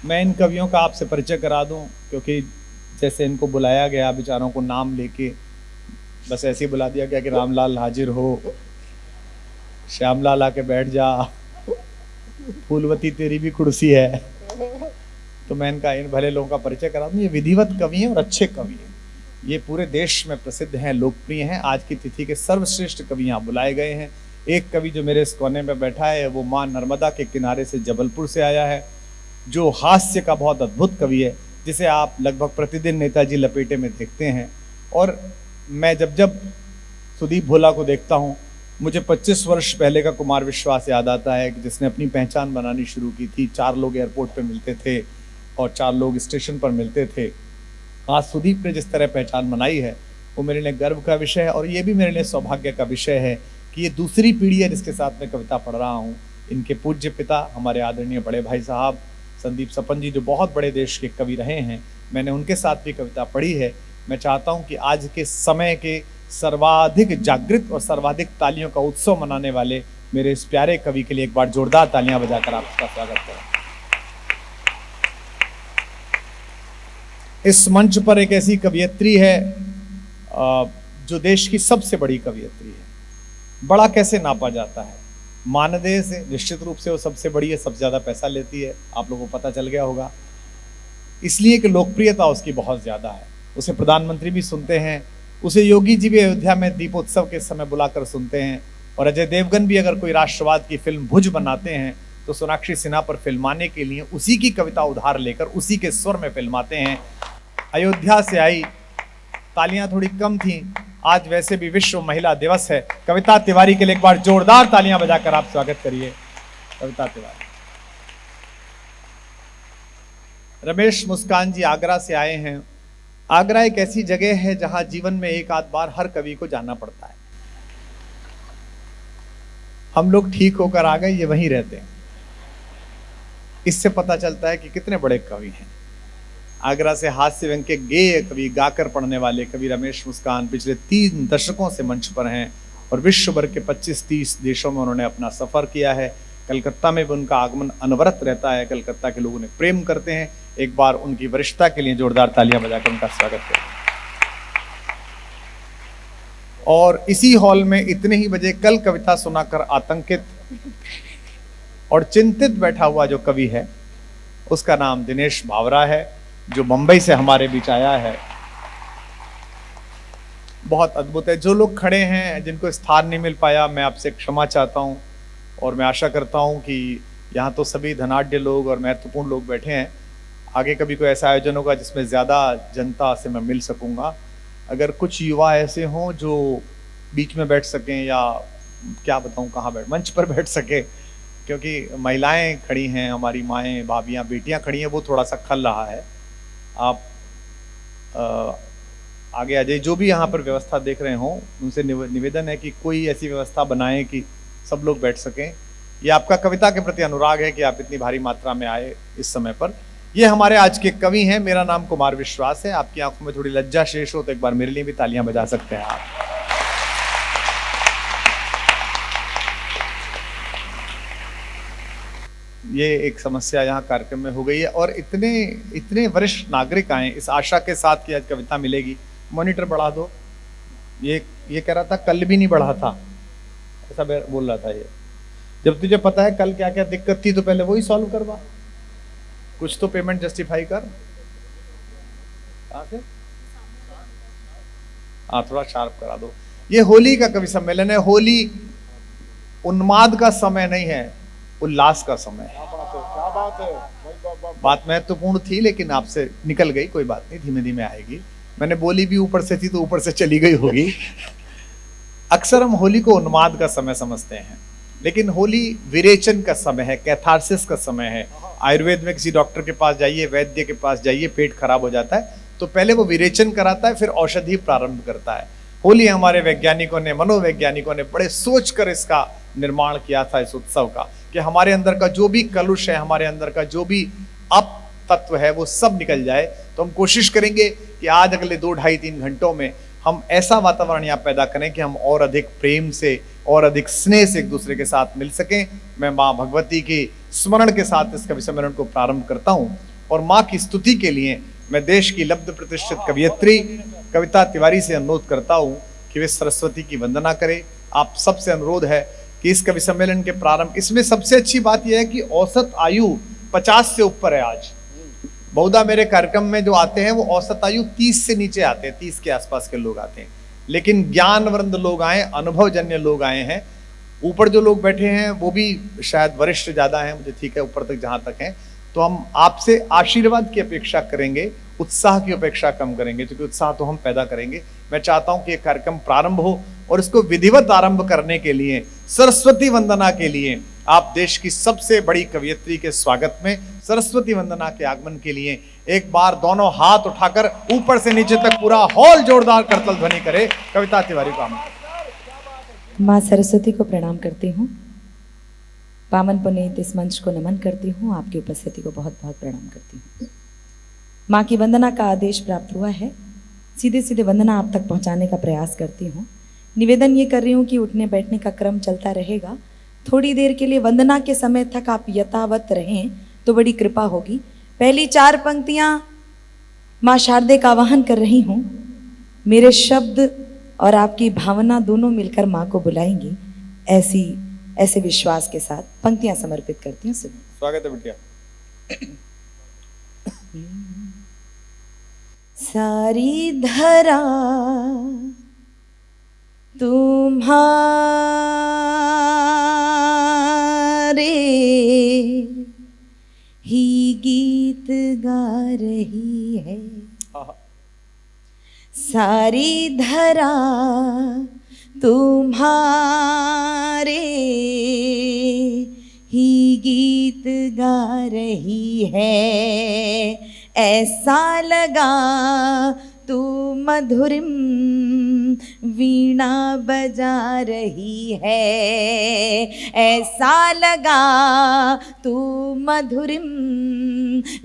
मैं इन कवियों का आपसे परिचय करा दूं, क्योंकि जैसे इनको बुलाया गया बेचारों को नाम लेके, बस ऐसे ही बुला दिया गया कि रामलाल हाजिर हो, श्यामलाल आके बैठ जा, फूलवती तेरी भी कुर्सी है। तो मैं इन भले लोगों का परिचय करा दूं। ये विधिवत कवि हैं और अच्छे कवि हैं। ये पूरे देश में प्रसिद्ध हैं, लोकप्रिय हैं। आज की तिथि के सर्वश्रेष्ठ कवि यहाँ बुलाए गए हैं। एक कवि जो मेरे इस कोने में बैठा है वो माँ नर्मदा के किनारे से जबलपुर से आया है, जो हास्य का बहुत अद्भुत कवि है, जिसे आप लगभग प्रतिदिन नेताजी लपेटे में देखते हैं। और मैं जब जब सुदीप भोला को देखता हूँ, मुझे 25 वर्ष पहले का कुमार विश्वास याद आता है, कि जिसने अपनी पहचान बनानी शुरू की थी। 4 लोग एयरपोर्ट पे मिलते थे और 4 लोग स्टेशन पर मिलते थे। आज सुदीप ने जिस तरह पहचान बनाई है वो मेरे लिए गर्व का विषय है, और ये भी मेरे लिए सौभाग्य का विषय है कि ये दूसरी पीढ़ी है जिसके साथ मैं कविता पढ़ रहा हूँ। इनके पूज्य पिता हमारे आदरणीय बड़े भाई साहब संदीप सपन जी, जो बहुत बड़े देश के कवि रहे हैं, मैंने उनके साथ भी कविता पढ़ी है। मैं चाहता हूँ कि आज के समय के सर्वाधिक जागृत और सर्वाधिक तालियों का उत्सव मनाने वाले मेरे इस प्यारे कवि के लिए एक बार जोरदार तालियां बजाकर आपका स्वागत करें। इस मंच पर एक ऐसी कवियत्री है जो देश की सबसे बड़ी कवियत्री है। बड़ा कैसे नापा जाता है? मानदेय से। निश्चित रूप से वो सबसे बड़ी है, सबसे ज्यादा पैसा लेती है, आप लोगों को पता चल गया होगा। इसलिए कि लोकप्रियता उसकी बहुत ज्यादा है। उसे प्रधानमंत्री भी सुनते हैं, उसे योगी जी भी अयोध्या में दीपोत्सव के समय बुलाकर सुनते हैं, और अजय देवगन भी अगर कोई राष्ट्रवाद की फिल्म भुज बनाते हैं तो सोनाक्षी सिन्हा पर फिल्माने के लिए उसी की कविता उधार लेकर उसी के स्वर में फिल्माते हैं। अयोध्या से आई, तालियां थोड़ी कम थी, आज वैसे भी विश्व महिला दिवस है। कविता तिवारी के लिए एक बार जोरदार तालियां बजाकर आप स्वागत करिए। कविता तिवारी। रमेश मुस्कान जी आगरा से आए हैं। आगरा एक ऐसी जगह है जहां जीवन में एक आध बार हर कवि को जाना पड़ता है। हम लोग ठीक होकर आ गए, ये वहीं रहते हैं। इससे पता चलता है कि कितने बड़े कवि हैं। आगरा से हास्य व्यंग के गेय कवि, गाकर पढ़ने वाले कवि रमेश मुस्कान पिछले 3 दशकों से मंच पर हैं, और विश्व भर के 25-30 देशों में उन्होंने अपना सफर किया है। कलकत्ता में भी उनका आगमन अनवरत रहता है। कलकत्ता के लोग उन्हें प्रेम करते हैं। एक बार उनकी वरिष्ठता के लिए जोरदार तालियां बजाकर उनका स्वागत करें। और इसी हॉल में इतने ही बजे कल कविता सुनाकर आतंकित और चिंतित बैठा हुआ जो कवि है, उसका नाम दिनेश भावरा है, जो मुंबई से हमारे बीच आया है। बहुत अद्भुत है। जो लोग खड़े हैं, जिनको स्थान नहीं मिल पाया, मैं आपसे क्षमा चाहता हूं, और मैं आशा करता हूं कि यहाँ तो सभी धनाढ्य लोग और महत्वपूर्ण लोग बैठे हैं। आगे कभी कोई ऐसा आयोजन होगा जिसमें ज़्यादा जनता से मैं मिल सकूंगा। अगर कुछ युवा ऐसे हों जो बीच में बैठ सकें, या क्या बताऊं कहाँ मंच पर बैठ सके, क्योंकि महिलाएं खड़ी हैं, हमारी माएँ, भाभियाँ, बेटियाँ खड़ी हैं, वो थोड़ा सा खल रहा है। आप आगे आ जाइए। जो भी यहाँ पर व्यवस्था देख रहे हों, उनसे निवेदन है कि कोई ऐसी व्यवस्था बनाएं कि सब लोग बैठ सकें। ये आपका कविता के प्रति अनुराग है कि आप इतनी भारी मात्रा में आए इस समय पर। ये हमारे आज के कवि हैं। मेरा नाम कुमार विश्वास है। आपकी आंखों में थोड़ी लज्जा शेष हो तो एक बार मेरे लिए भी तालियां बजा सकते हैं आप। ये एक समस्या यहाँ कार्यक्रम में हो गई है, और इतने वरिष्ठ नागरिक आए इस आशा के साथ कि आज कविता मिलेगी। मॉनिटर बढ़ा दो। ये कह रहा था कल भी नहीं बढ़ा था, ऐसा बोल रहा था। ये जब तुझे पता है कल क्या क्या दिक्कत थी तो पहले वही सॉल्व करवा, कुछ तो पेमेंट जस्टिफाई कर। कहां से? हाँ, थोड़ा शार्प करा दो। ये होली का कवि सम्मेलन है। होली उन्माद का समय नहीं है, उल्लास का समय है। क्या बात है? बात महत्वपूर्ण थी, लेकिन आपसे निकल गई। कोई बात नहीं, धीमे धीमे आएगी। मैंने बोली भी ऊपर से थी तो ऊपर से चली गई होगी। अक्सर हम होली को उन्माद का समय समझते हैं, लेकिन होली विरेचन का समय है, कैथारसिस का समय है। आयुर्वेद में किसी डॉक्टर के पास जाइए, वैद्य के पास जाइए, पेट खराब हो जाता है तो पहले वो विरेचन कराता है, फिर औषधि प्रारंभ करता है। होली हमारे वैज्ञानिकों ने, मनोवैज्ञानिकों ने बड़े सोच कर इसका निर्माण किया था, इस उत्सव का, कि हमारे अंदर का जो भी कलुष है, हमारे अंदर का जो भी अप तत्व है, वो सब निकल जाए। तो हम कोशिश करेंगे कि आज अगले 2-2.5-3 घंटों में हम ऐसा वातावरण यहाँ पैदा करें कि हम और अधिक प्रेम से और अधिक स्नेह से एक दूसरे के साथ मिल सकें। मैं माँ भगवती की स्मरण के साथ इस कवि सम्मेलन को प्रारंभ करता हूँ। और माँ की स्तुति के लिए मैं देश की लब्ध प्रतिष्ठित कवियत्री कविता तिवारी से अनुरोध करता हूँ कि वे सरस्वती की वंदना करें। आप सबसे अनुरोध है कि इस कवि सम्मेलन के प्रारंभ, इसमें सबसे अच्छी बात यह है कि औसत आयु 50 से ऊपर है। आज बहुधा मेरे कार्यक्रम में जो आते हैं वो औसत आयु 30 से नीचे आते हैं, 30 के आसपास के लोग आते हैं, लेकिन ज्ञानवृंद लोग आए, अनुभवजन्य लोग आए हैं। ऊपर जो लोग बैठे हैं वो भी शायद वरिष्ठ ज्यादा हैं, मुझे ठीक है ऊपर तक जहां तक हैं, तो हम आपसे आशीर्वाद की अपेक्षा करेंगे, उत्साह की अपेक्षा कम करेंगे, क्योंकि उत्साह तो हम पैदा करेंगे। मैं चाहता हूं कि ये कार्यक्रम प्रारंभ हो और इसको विधिवत आरंभ करने के लिए, सरस्वती वंदना के लिए, आप देश की सबसे बड़ी कवियत्री के स्वागत में सरस्वती वंदना के आगमन के लिए एक बार दोनों हाथ उठाकर ऊपर से नीचे तक पूरा हॉल जोरदार करतल ध्वनि करे। कविता तिवारी को माँ सरस्वती को प्रणाम करती हूँ, पावन पुनीत इस मंच को नमन करती हूँ, आपकी उपस्थिति को बहुत बहुत प्रणाम करती हूँ। माँ की वंदना का आदेश प्राप्त हुआ है, सीधे सीधे वंदना आप तक पहुँचाने का प्रयास करती हूँ। निवेदन ये कर रही हूँ कि उठने बैठने का क्रम चलता रहेगा, थोड़ी देर के लिए वंदना के समय तक आप यथावत रहें तो बड़ी कृपा होगी। पहली 4 पंक्तियाँ माँ शारदे का आवाहन कर रही हूँ, मेरे शब्द और आपकी भावना दोनों मिलकर माँ को बुलाएंगी, ऐसे विश्वास के साथ पंक्तियां समर्पित करती हूँ। सुनिए। स्वागत है बिटिया। सारी धरा तुम्हारे ही गीत गा रही है, सारी धरा तुम्हारे ही गीत गा रही है, ऐसा लगा तू मधुरिम वीणा बजा रही है, ऐसा लगा तू मधुरिम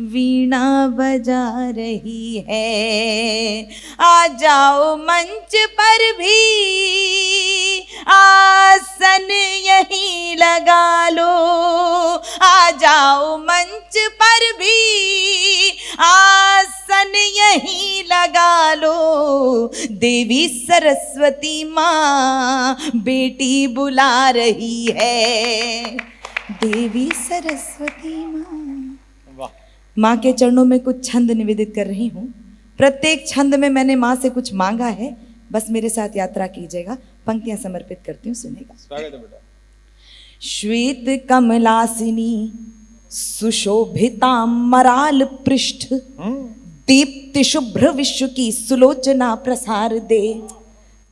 वीणा बजा रही है। आ जाओ मंच पर भी आसन यहीं लगा लो, आ जाओ मंच पर भी आसन यहीं लगा लो, देवी सरस्वती माँ बेटी बुला रही है, देवी सरस्वती माँ। माँ के चरणों में कुछ छंद निवेदित कर रही हूँ, प्रत्येक छंद में मैंने माँ से कुछ मांगा है, बस मेरे साथ यात्रा कीजिएगा। पंक्तियां समर्पित करती हूँ, सुनेगा। स्वागत है बेटा। श्वेत कमलासिनी सुशोभिताम्बराल पृष्ठ, दीप्ति शुभ्र विश्व की सुलोचना प्रसार दे,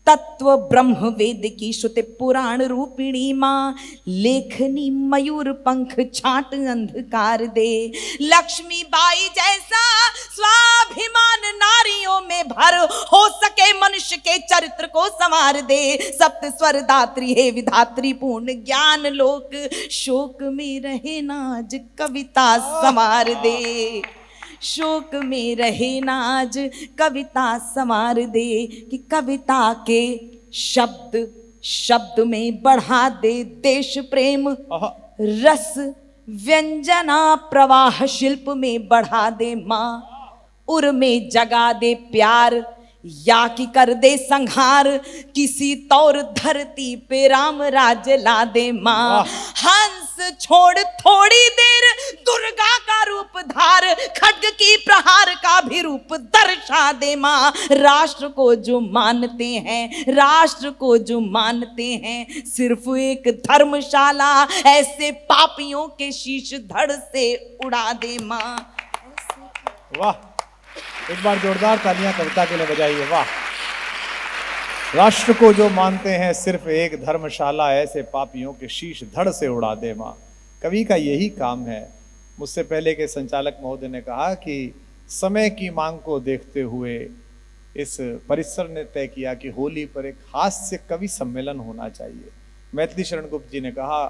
तत्व ब्रह्म वेद की श्रुति पुराण रूपिणी माँ, लेखनी मयूर पंख छाट अंधकार दे, लक्ष्मी बाई जैसा स्वाभिमान नारियों में भर, हो सके मनुष्य के चरित्र को संवार दे, सप्त स्वर दात्री हे विधात्री पूर्ण ज्ञान लोक, शोक में रहे नाज कविता संवार दे, शोक में रहे नाज कविता संवार दे, कि कविता के शब्द शब्द में बढ़ा दे देश प्रेम, रस व्यंजना प्रवाह शिल्प में बढ़ा दे माँ, उर में जगा दे प्यार या कि कर दे संहार, किसी तौर धरती पे राम राज ला दे माँ, हंस छोड़ थोड़ी देर दुर्गा का रूप धार, खड्ग की प्रहार का भी रूप दर्शा दे माँ, राष्ट्र को जो मानते हैं, राष्ट्र को जो मानते हैं सिर्फ एक धर्मशाला, ऐसे पापियों के शीश धड़ से उड़ा दे माँ। वाह, एक बार जोरदार तालियां कविता के लिए बजाइए। वाह, राष्ट्र को जो मानते हैं सिर्फ एक धर्मशाला, ऐसे पापियों के शीश धड़ से उड़ा दे माँ। कवि का यही काम है। मुझसे पहले के संचालक महोदय ने कहा कि समय की मांग को देखते हुए इस परिसर ने तय किया कि होली पर एक हास्य कवि सम्मेलन होना चाहिए। मैथिली शरण गुप्त जी ने कहा,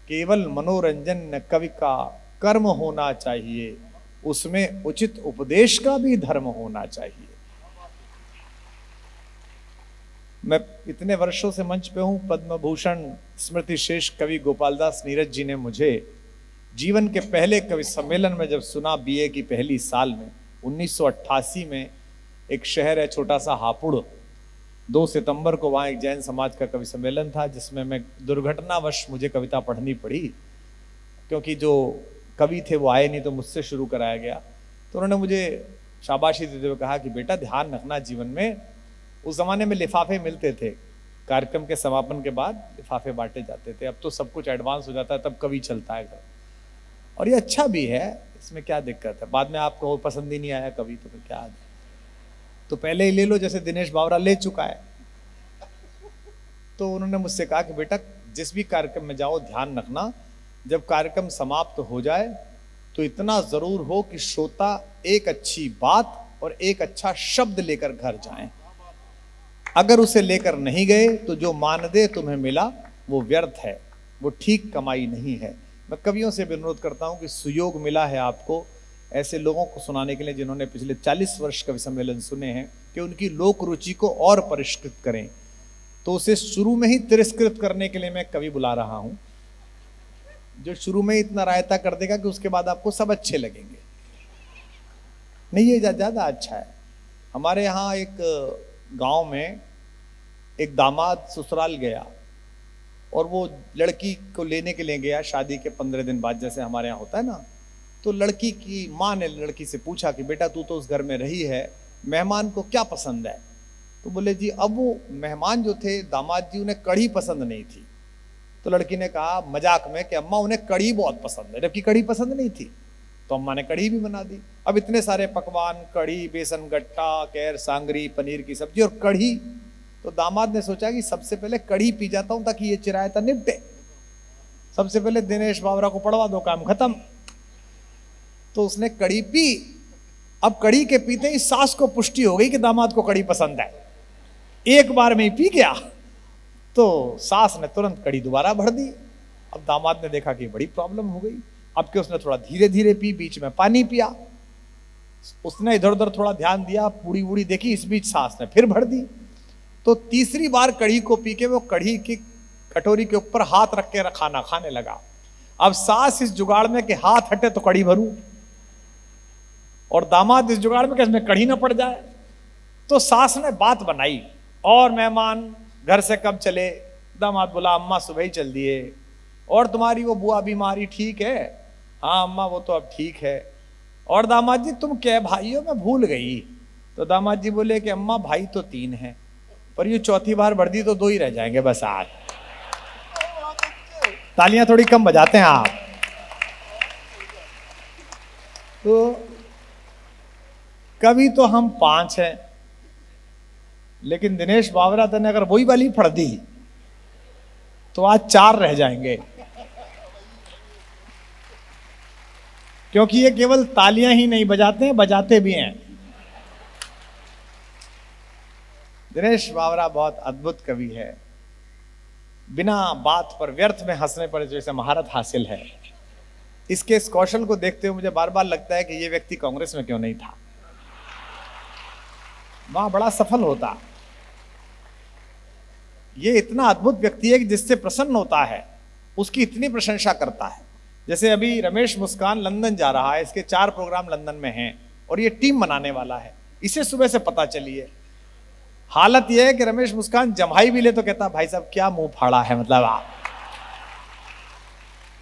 केवल मनोरंजन न कवि का कर्म होना चाहिए, उसमें उचित उपदेश का भी धर्म होना चाहिए। मैं इतने वर्षों से मंच पे हूं, पद्म भूषण स्मृति शेष कवि गोपालदास नीरज जी ने मुझे जीवन के पहले कवि सम्मेलन में जब सुना बीए की पहली साल में 1988 में, एक शहर है छोटा सा हापुड़, 2 सितंबर को वहाँ एक जैन समाज का कवि सम्मेलन था, जिसमें मैं दुर्घटनावश मुझे कविता पढ़नी पड़ी, क्योंकि जो कवि थे वो आए नहीं तो मुझसे शुरू कराया गया। तो उन्होंने मुझे शाबाशी देते हुए कहा कि बेटा ध्यान रखना जीवन में, उस ज़माने में लिफाफे मिलते थे, कार्यक्रम के समापन के बाद लिफाफे बांटे जाते थे, अब तो सब कुछ एडवांस हो जाता है, तब कवि चलता है घर, और ये अच्छा भी है, इसमें क्या दिक्कत है, बाद में आपको पसंद ही नहीं आया कवि तो फिर क्या है, तो पहले ही ले लो, जैसे दिनेश बावरा ले चुका है। तो उन्होंने मुझसे कहा कि बेटा जिस भी कार्यक्रम में जाओ ध्यान रखना, जब कार्यक्रम समाप्त हो जाए तो इतना जरूर हो कि श्रोता एक अच्छी बात और एक अच्छा शब्द लेकर घर जाएं। अगर उसे लेकर नहीं गए तो जो मानदेय तुम्हें मिला वो व्यर्थ है, वो ठीक कमाई नहीं है। मैं कवियों से भी अनुरोध करता हूं कि सुयोग मिला है आपको ऐसे लोगों को सुनाने के लिए जिन्होंने पिछले 40 वर्ष कवि सम्मेलन सुने हैं, कि उनकी लोक रुचि को और परिष्कृत करें। तो उसे शुरू में ही तिरस्कृत करने के लिए मैं कवि बुला रहा हूं, जो शुरू में इतना रायता कर देगा कि उसके बाद आपको सब अच्छे लगेंगे। नहीं, ये ज्यादा अच्छा है। हमारे यहाँ एक गांव में एक दामाद ससुराल गया और वो लड़की को लेने के लिए गया शादी के 15 दिन बाद, जैसे हमारे यहाँ होता है ना। तो लड़की की माँ ने लड़की से पूछा कि बेटा तू तो उस घर में रही है, मेहमान को क्या पसंद है? तो बोले जी अब वो मेहमान जो थे दामाद जी, उन्हें कढ़ी पसंद नहीं थी। तो लड़की ने कहा मजाक में कि अम्मा उन्हें कढ़ी बहुत पसंद है, जबकि कढ़ी पसंद नहीं थी। तो अम्मा ने कढ़ी भी बना दी। अब इतने सारे पकवान, कढ़ी, बेसन गट्टा, कैर सांगरी, पनीर की सब्जी और कढ़ी। तो दामाद ने सोचा कि सबसे पहले कढ़ी पी जाता हूं ताकि ये चिरायता निपटे, सबसे पहले दिनेश बावरा को पढ़वा दो, काम खत्म। तो उसने कढ़ी पी। अब कढ़ी के पीते ही सास को पुष्टि हो गई कि दामाद को कढ़ी पसंद है, एक बार में ही पी गया। तो सास ने तुरंत कढ़ी दोबारा भर दी। अब दामाद ने देखा कि बड़ी प्रॉब्लम हो गई। अब कि उसने थोड़ा धीरे धीरे पी, बीच में पानी पिया, उसने इधर उधर थोड़ा ध्यान दिया, पूड़ी वूड़ी देखी, इस बीच सास ने फिर भर दी। तो तीसरी बार कढ़ी को पी के वो कढ़ी की कटोरी के ऊपर हाथ रख के खाना खाने लगा। अब सास इस जुगाड़ में कि हाथ हटे तो कढ़ी भरूं, और दामाद इस जुगाड़ में कि इसमें कढ़ी ना पड़ जाए। तो सास ने बात बनाई, और मेहमान घर से कब चले? दामाद बोला अम्मा सुबह ही चल दिए। और तुम्हारी वो बुआ बीमारी ठीक है? हाँ अम्मा वो तो अब ठीक है। और दामाद जी तुम क्या भाई हो? मैं भूल गई। तो दामाद जी बोले कि अम्मा भाई तो 3 हैं, पर ये चौथी बार भर दी तो 2 ही रह जाएंगे बस। आज तालियां थोड़ी कम बजाते हैं आप। तो कभी तो हम 5 हैं, लेकिन दिनेश बावरा ने अगर वही वाली पढ़ दी तो आज 4 रह जाएंगे, क्योंकि ये केवल तालियां ही नहीं बजाते हैं, बजाते भी हैं। दिनेश बावरा बहुत अद्भुत कवि है। बिना बात पर, व्यर्थ में हंसने पर जैसे महारत हासिल है। इसके इस कौशल को देखते हुए मुझे बार बार लगता है कि ये व्यक्ति कांग्रेस में क्यों नहीं था, वहां बड़ा सफल होता। ये इतना अद्भुत व्यक्ति है कि जिससे प्रसन्न होता है उसकी इतनी प्रशंसा करता है। जैसे अभी रमेश मुस्कान लंदन जा रहा है, इसके 4 प्रोग्राम लंदन में हैं और ये टीम बनाने वाला है, इसे सुबह से पता चली है। हालत यह है कि रमेश मुस्कान जम्हाई भी ले तो कहता भाई साहब क्या मुंह फाड़ा है, मतलब आप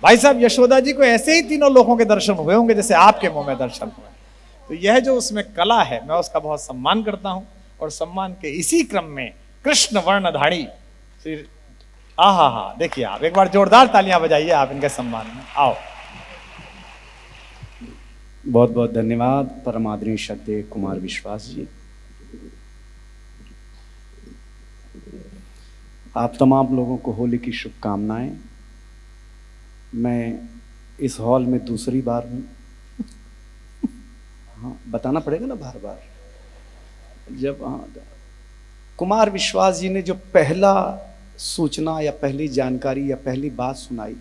भाई साहब यशोदा जी को ऐसे ही 3 लोगों के दर्शन हुए होंगे जैसे आपके मुंह में दर्शन हुए। तो यह जो उसमें कला है, मैं उसका बहुत सम्मान करता हूं। और सम्मान के इसी क्रम में कृष्ण वर्णधारी श्री आहा देखिए, आप एक बार जोरदार तालियां बजाइए आप इनके सम्मान में। आओ। बहुत बहुत धन्यवाद परम आदरणीय श्रद्धेय कुमार विश्वास जी। आप तमाम लोगों को होली की शुभकामनाएं। मैं इस हॉल में दूसरी बार हूँ। हाँ बताना पड़ेगा ना बार बार। जब कुमार विश्वास जी ने जो पहला सूचना या पहली जानकारी या पहली बात सुनाई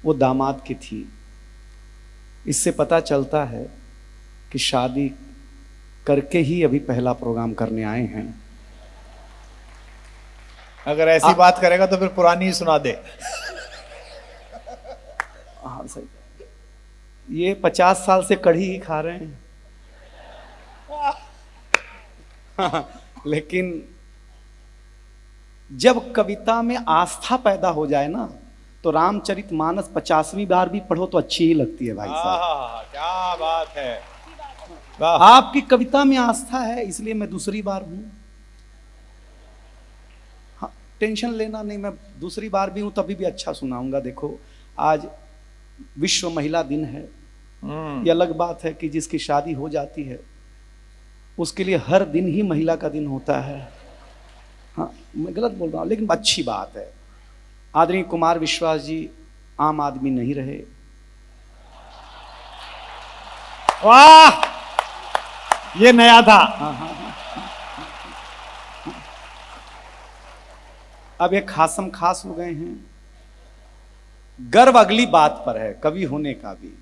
वो दामाद की थी। इससे पता चलता है कि शादी करके ही अभी पहला प्रोग्राम करने आए हैं। अगर ऐसी बात करेगा तो फिर पुरानी ही सुना दे। हाँ सही। ये 50 साल से कढ़ी ही खा रहे हैं। लेकिन जब कविता में आस्था पैदा हो जाए ना, तो रामचरितमानस 50वीं बार भी पढ़ो तो अच्छी ही लगती है भाई साहब। क्या बात है। आपकी कविता में आस्था है, इसलिए मैं दूसरी बार हूं। हाँ, टेंशन लेना नहीं, मैं दूसरी बार भी हूं तभी भी अच्छा सुनाऊंगा। देखो आज विश्व महिला दिन है। ये अलग बात है कि जिसकी शादी हो जाती है उसके लिए हर दिन ही महिला का दिन होता है। हाँ, मैं गलत बोल रहा हूं, लेकिन अच्छी बात है। आदरणीय कुमार विश्वास जी आम आदमी नहीं रहे। वाह, ये नया था। अब ये खासम खास हो गए हैं। गर्व अगली बात पर है, कवि होने का भी,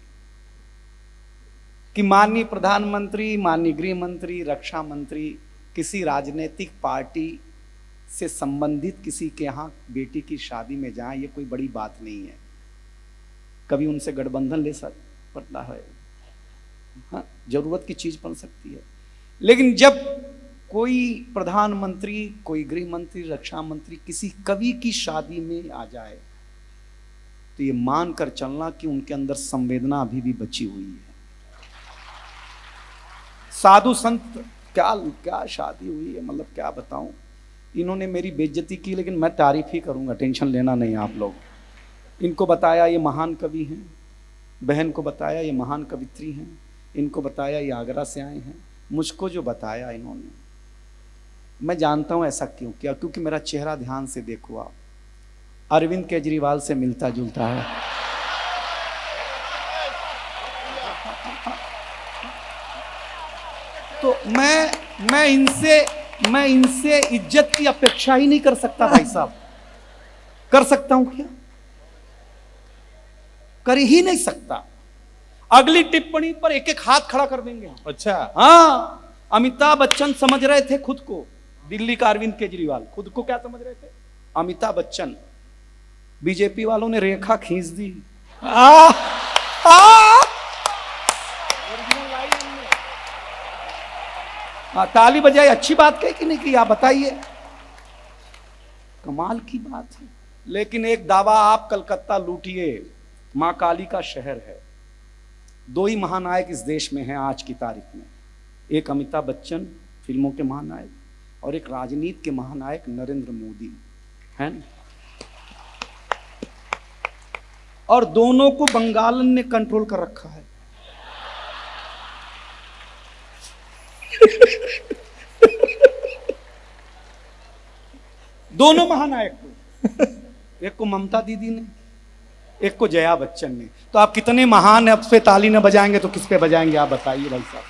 कि माननीय प्रधानमंत्री, माननीय गृह मंत्री, रक्षा मंत्री किसी राजनीतिक पार्टी से संबंधित किसी के यहाँ बेटी की शादी में जाएं, ये कोई बड़ी बात नहीं है। कभी उनसे गठबंधन ले सकता है, हाँ, जरूरत की चीज बन सकती है। लेकिन जब कोई प्रधानमंत्री, कोई गृह मंत्री, रक्षा मंत्री किसी कवि की शादी में आ जाए तो ये मानकर चलना कि उनके अंदर संवेदना अभी भी बची हुई है। साधु संत क्या क्या शादी हुई है, मतलब क्या बताऊं। इन्होंने मेरी बेइज्जती की, लेकिन मैं तारीफ ही करूंगा, टेंशन लेना नहीं आप लोग। इनको बताया ये महान कवि हैं, बहन को बताया ये महान कवित्री हैं, इनको बताया ये आगरा से आए हैं। मुझको जो बताया इन्होंने, मैं जानता हूं ऐसा क्यों किया, क्योंकि मेरा चेहरा ध्यान से देखो आप, अरविंद केजरीवाल से मिलता जुलता है। तो मैं इनसे इज्जत की अपेक्षा ही नहीं कर सकता भाई साहब। कर सकता हूं क्या? कर ही नहीं सकता। अगली टिप्पणी पर एक एक हाथ खड़ा कर देंगे। अच्छा, हाँ, अमिताभ बच्चन समझ रहे थे खुद को, दिल्ली का अरविंद केजरीवाल खुद को क्या समझ रहे थे? अमिताभ बच्चन। बीजेपी वालों ने रेखा खींच दी। ताली बजाई, अच्छी बात कही कि नहीं की? आप बताइए, कमाल की बात है। लेकिन एक दावा आप कलकत्ता लूटिए, मां काली का शहर है। दो ही महानायक इस देश में हैं आज की तारीख में, एक अमिताभ बच्चन फिल्मों के महानायक, और एक राजनीति के महानायक नरेंद्र मोदी है ना? और दोनों को बंगालन ने कंट्रोल कर रखा है। दोनों महानायक को, एक को ममता दीदी ने, एक को जया बच्चन ने। तो आप कितने महान है, अब पे ताली न बजाएंगे तो किस पे बजाएंगे आप बताइए भाई साहब।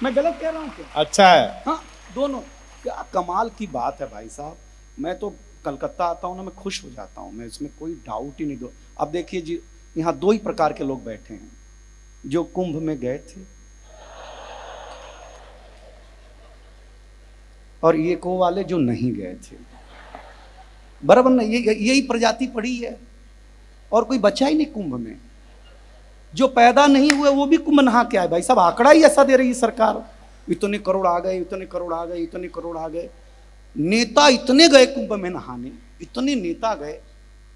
मैं गलत कह रहा हूं क्या? अच्छा है। हाँ, दोनों। क्या कमाल की बात है भाई साहब। मैं तो कलकत्ता आता हूं ना, मैं खुश हो जाता हूं, मैं इसमें कोई डाउट ही नहीं। दो अब देखिए जी, यहाँ दो ही प्रकार के लोग बैठे हैं, जो कुंभ में गए थे और ये को वाले जो नहीं गए थे। बराबर ना? यही प्रजाति पड़ी है, और कोई बचा ही नहीं कुंभ में। जो पैदा नहीं हुए वो भी कुंभ नहा के आए। भाई साहब, आंकड़ा ही ऐसा दे रही है सरकार, इतने करोड़ आ गए, इतने करोड़ आ गए, इतने करोड़ आ गए। नेता इतने गए कुंभ में नहाने, इतने नेता गए,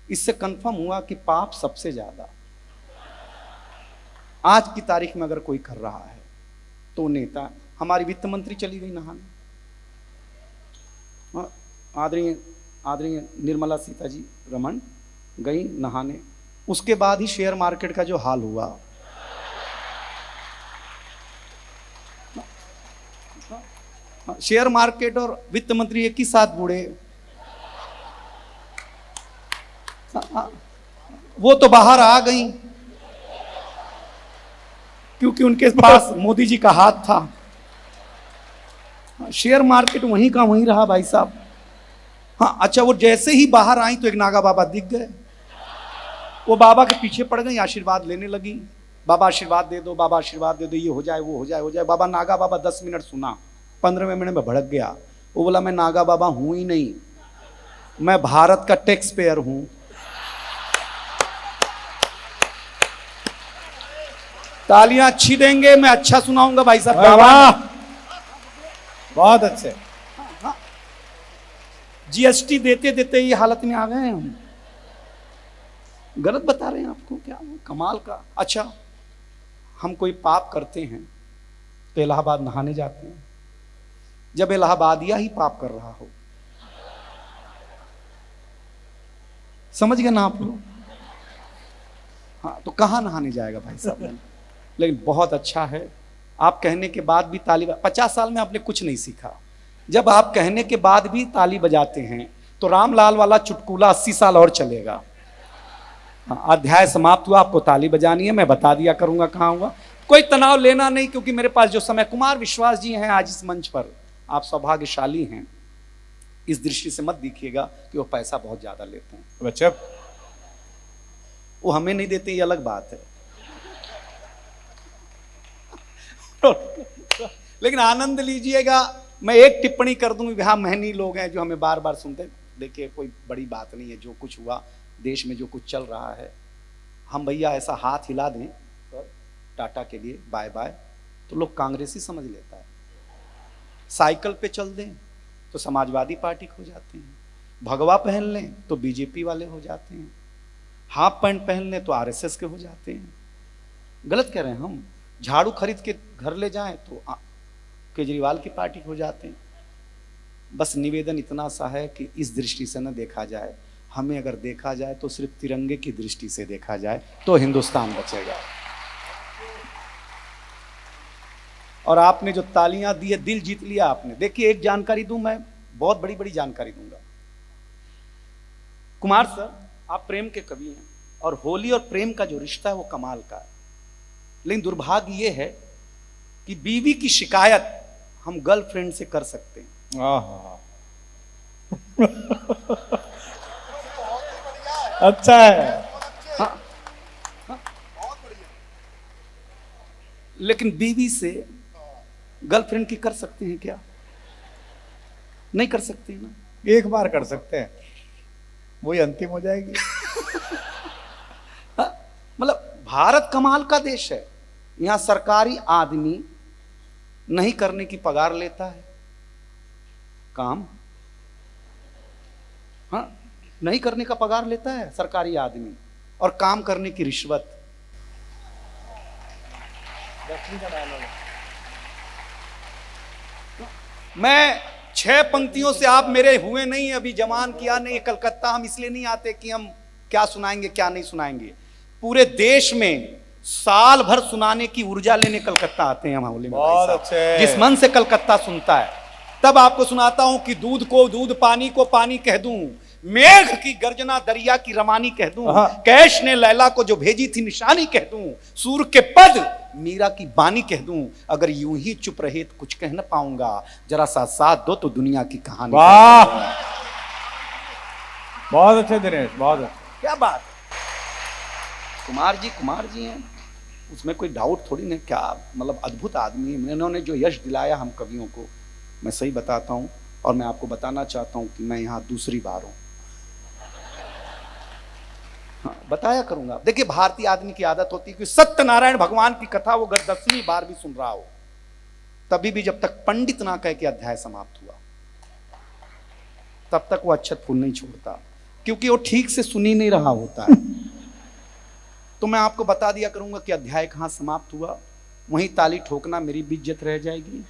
इससे कंफर्म हुआ कि पाप सबसे ज्यादा आज की तारीख में अगर कोई कर रहा है तो नेता। हमारी वित्त मंत्री चली गई नहाने, आदरणीय निर्मला सीता जी रमन गई नहाने। उसके बाद ही शेयर मार्केट का जो हाल हुआ, शेयर मार्केट और वित्त मंत्री एक ही साथ बूढ़े। वो तो बाहर आ गई क्योंकि उनके पास मोदी जी का हाथ था। शेयर मार्केट वहीं का वहीं रहा भाई साहब। हाँ, अच्छा, वो जैसे ही बाहर आई तो एक नागा बाबा दिख गए। वो बाबा के पीछे पड़ गई, आशीर्वाद लेने लगी। बाबा आशीर्वाद दे दो, बाबा आशीर्वाद दे दो, ये हो जाए, वो हो जाए, हो जाए। बाबा नागा बाबा 10 मिनट सुना, 15वें मिनट में भड़क गया। वो बोला, मैं नागा बाबा हूं ही नहीं, मैं भारत का टैक्स पेयर हूं। तालियां अच्छी देंगे, मैं अच्छा सुनाऊंगा भाई साहब। वाह वाह, बहुत अच्छे। जीएसटी देते देते ये हालत में आ गए हैं हम। गलत बता रहे हैं आपको क्या, कमाल का। अच्छा, हम कोई पाप करते हैं तो इलाहाबाद नहाने जाते हैं। जब इलाहाबादिया ही पाप कर रहा हो, समझ गए ना आप लोग? हाँ, तो कहाँ नहाने जाएगा भाई साहब? लेकिन बहुत अच्छा है, आप कहने के बाद भी ताली। 50 साल में आपने कुछ नहीं सीखा। जब आप कहने के बाद भी ताली बजाते हैं तो रामलाल वाला चुटकुला 80 साल और चलेगा। हाँ, अध्याय समाप्त हुआ, आपको ताली बजानी है, मैं बता दिया करूंगा कहाँ हुआ। कोई तनाव लेना नहीं, क्योंकि मेरे पास जो समय, कुमार विश्वास जी हैं आज इस मंच पर, आप सौभाग्यशाली हैं। इस दृष्टि से मत देखिएगा कि वो पैसा बहुत ज्यादा लेते हैं, बच्चा वो हमें नहीं देते, ये अलग बात है। लेकिन आनंद लीजिएगा। मैं एक टिप्पणी कर दूंगी, यहाँ महनी लोग हैं जो हमें बार बार सुनते हैं। देखिए, कोई बड़ी बात नहीं है, जो कुछ हुआ देश में, जो कुछ चल रहा है, हम भैया ऐसा हाथ हिला दें टाटा के लिए बाय बाय, तो लोग कांग्रेसी समझ लेता है। साइकिल पे चल दें तो समाजवादी पार्टी हो जाते हैं, भगवा पहन लें तो बीजेपी वाले हो जाते हैं, हाफ पैंट पहन लें तो आरएसएस के हो जाते हैं। गलत कह रहे हैं हम? झाड़ू खरीद के घर ले जाएं तो केजरीवाल की पार्टी हो जाते हैं। बस निवेदन इतना सा है कि इस दृष्टि से न देखा जाए, हमें अगर देखा जाए तो सिर्फ तिरंगे की दृष्टि से देखा जाए तो हिंदुस्तान बचेगा। और आपने जो तालियां दी है, दिल जीत लिया आपने। देखिए, एक जानकारी दूं, मैं बहुत बड़ी बड़ी जानकारी दूंगा। कुमार सर, आप प्रेम के कवि हैं और होली और प्रेम का जो रिश्ता है वो कमाल का है। लेकिन दुर्भाग्य ये है कि बीवी की शिकायत हम गर्लफ्रेंड से कर सकते हैं। अच्छा है। हाँ, हाँ, लेकिन बीवी से गर्लफ्रेंड की कर सकते हैं क्या? नहीं कर सकते ना। एक बार कर सकते हैं, वही अंतिम हो जाएगी। मतलब भारत कमाल का देश है, यहां सरकारी आदमी नहीं करने की पगार लेता है काम। हाँ, नहीं करने का पगार लेता है सरकारी आदमी, और काम करने की रिश्वत। मैं 6 पंक्तियों से, आप मेरे हुए नहीं, अभी जमान किया नहीं। कलकत्ता हम इसलिए नहीं आते कि हम क्या सुनाएंगे क्या नहीं सुनाएंगे। पूरे देश में साल भर सुनाने की ऊर्जा लेने कलकत्ता आते हैं हम होली में। बहुत अच्छे। जिस मन से कलकत्ता सुनता है, तब आपको सुनाता हूं कि दूध को दूध, पानी को पानी कह दूं, मेघ की गर्जना दरिया की रवानी कह दूं, कैश ने लैला को जो भेजी थी निशानी कह दूं, सूर के पद मीरा की बानी कह दूं। अगर यूं ही चुप रहे तो कुछ कह न पाऊंगा, जरा सा साथ दो तो दुनिया की कहानी। वाह, बहुत अच्छे दिनेश, बहुत अच्छे। क्या बात। कुमार जी हैं, उसमें कोई डाउट थोड़ी नहीं। क्या मतलब अद्भुत आदमी है। इन्होंने जो यश दिलाया हम कवियों को, मैं सही बताता हूं, और मैं आपको बताना चाहता हूं कि मैं यहां दूसरी बार हूं। हाँ, बताया करूंगा। देखिए, भारतीय आदमी की आदत होती है कि सत्यनारायण भगवान की कथा वो अगर 10वीं बार भी सुन रहा हो, तभी भी जब तक पंडित ना कहे कि अध्याय समाप्त हुआ, तब तक वो अक्षत फूल नहीं छोड़ता, क्योंकि वो ठीक से सुन ही नहीं रहा होता है। तो मैं आपको बता दिया करूंगा कि अध्याय कहां समाप्त हुआ, वहीं ताली ठोकना मेरी भी इज्जत रह जाएगी,